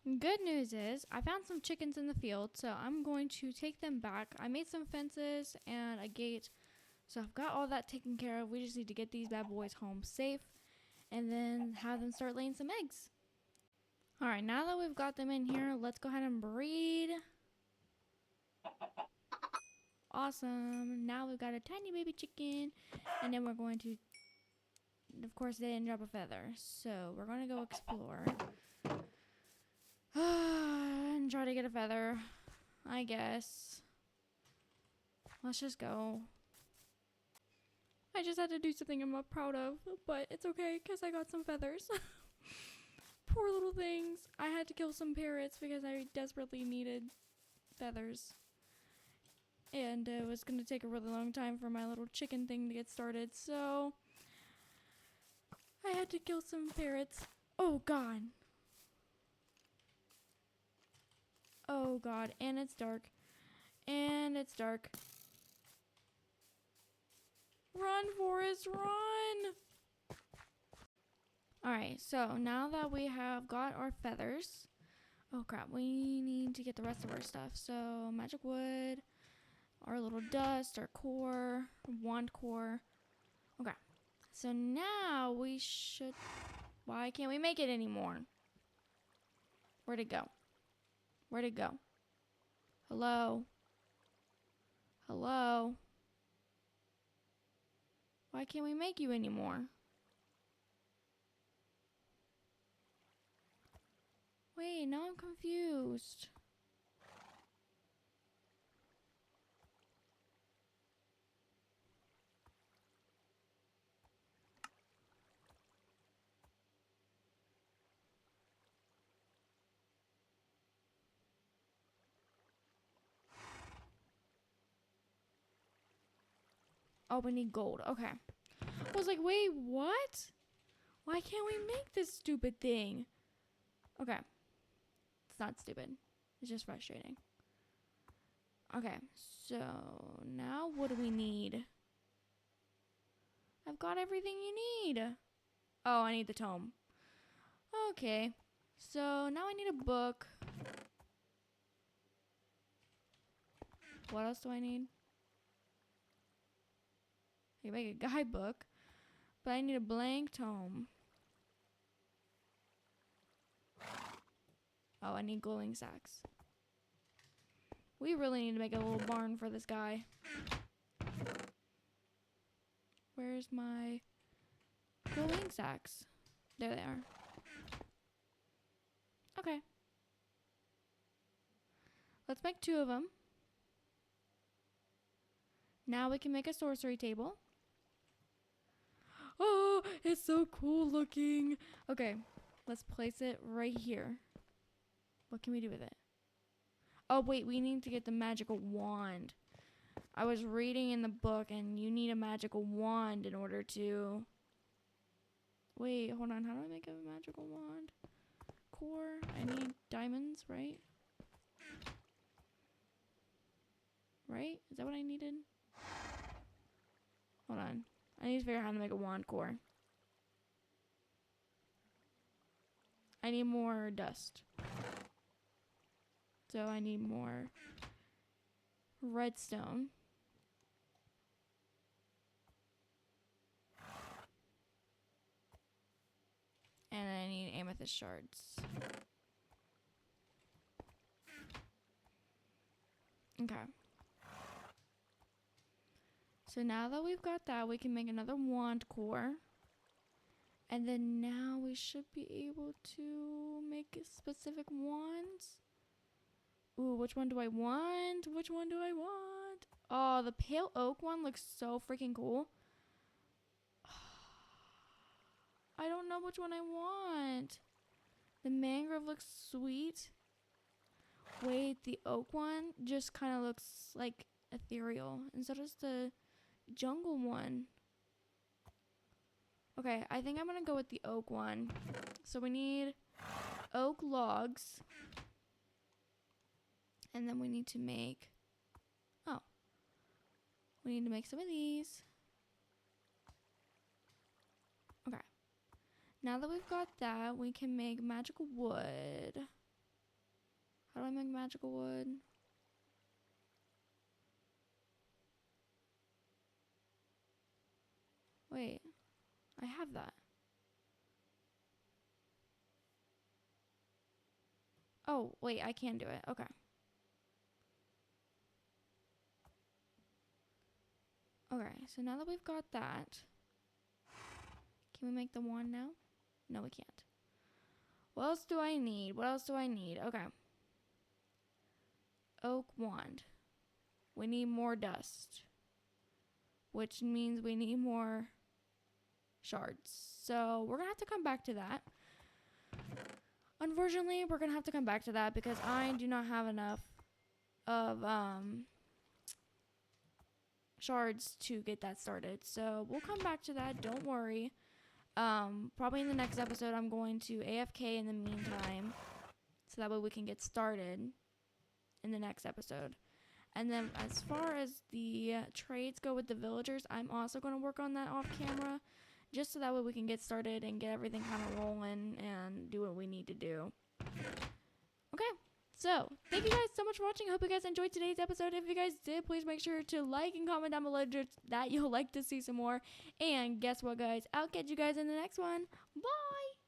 Good news is I found some chickens in the field, so I'm going to take them back. I made some fences and a gate, so I've got all that taken care of. We just need to get these bad boys home safe. and then have them start laying some eggs. All right, now that we've got them in here, let's go ahead and breed. Awesome. Now we've got a tiny baby chicken, and then we're going to, of course, they didn't drop a feather, so we're going to go explore and try to get a feather, I guess. Let's just go. I just had to do something I'm not proud of, but it's okay because I got some feathers. Poor little things. I had to kill some parrots because I desperately needed feathers. And it was going to take a really long time for my little chicken thing to get started, so I had to kill some parrots. Oh god. Oh god, and it's dark. And it's dark. Run, Forrest, run! Alright, so now that we have got our feathers, oh crap, we need to get the rest of our stuff. So, magic wood, our little dust, our core, wand core. Okay, so now we should... Why can't we make it anymore? Where'd it go? Where'd it go? Hello? Hello? Why can't we make you anymore? Wait, now I'm confused. Oh, we need gold. Okay. I was like, wait, what? Why can't we make this stupid thing? Okay. It's not stupid. It's just frustrating. Okay. So, now what do we need? I've got everything you need. Oh, I need the tome. Okay. So, now I need a book. What else do I need? I can make a guidebook. But I need a blank tome. Oh, I need glowing sacks. We really need to make a little barn for this guy. Where's my glowing sacks? There they are. Okay. Let's make 2 of them. Now we can make a sorcery table. Oh, it's so cool looking. Okay, let's place it right here. What can we do with it? Oh, wait, we need to get the magical wand. I was reading in the book, and you need a magical wand in order to... Wait, hold on. How do I make a magical wand? Core. I need diamonds, right? Right? Is that what I needed? Hold on. I need to figure out how to make a wand core. I need more dust. So I need more redstone. And I need amethyst shards. Okay. So now that we've got that, we can make another wand core. And then now we should be able to make specific wands. Ooh, which one do I want? Which one do I want? Oh, the pale oak one looks so freaking cool. I don't know which one I want. The mangrove looks sweet. Wait, the oak one just kind of looks like ethereal. And so does the jungle one. Okay, I think I'm going to go with the oak one. So we need oak logs. And then we need to make... Oh. We need to make some of these. Okay. Now that we've got that, we can make magical wood. How do I make magical wood? Wait. I have that. Oh, wait, I can do it. Okay. Okay, so now that we've got that, can we make the wand now? No, we can't. What else do I need? What else do I need? Okay. Oak wand. We need more dust, which means we need more shards. So we're going to have to come back to that. Unfortunately, we're going to have to come back to that because I do not have enough of shards to get that started. So we'll come back to that. Don't worry. Probably in the next episode, I'm going to AFK in the meantime, so that way we can get started in the next episode. And then as far as the trades go with the villagers, I'm also going to work on that off camera, just so that way we can get started and get everything kind of rolling and do what we need to do. Okay, so thank you guys so much for watching. I hope you guys enjoyed today's episode. If you guys did, please make sure to like and comment down below that you'll like to see some more. And guess what, guys? I'll catch you guys in the next one. Bye!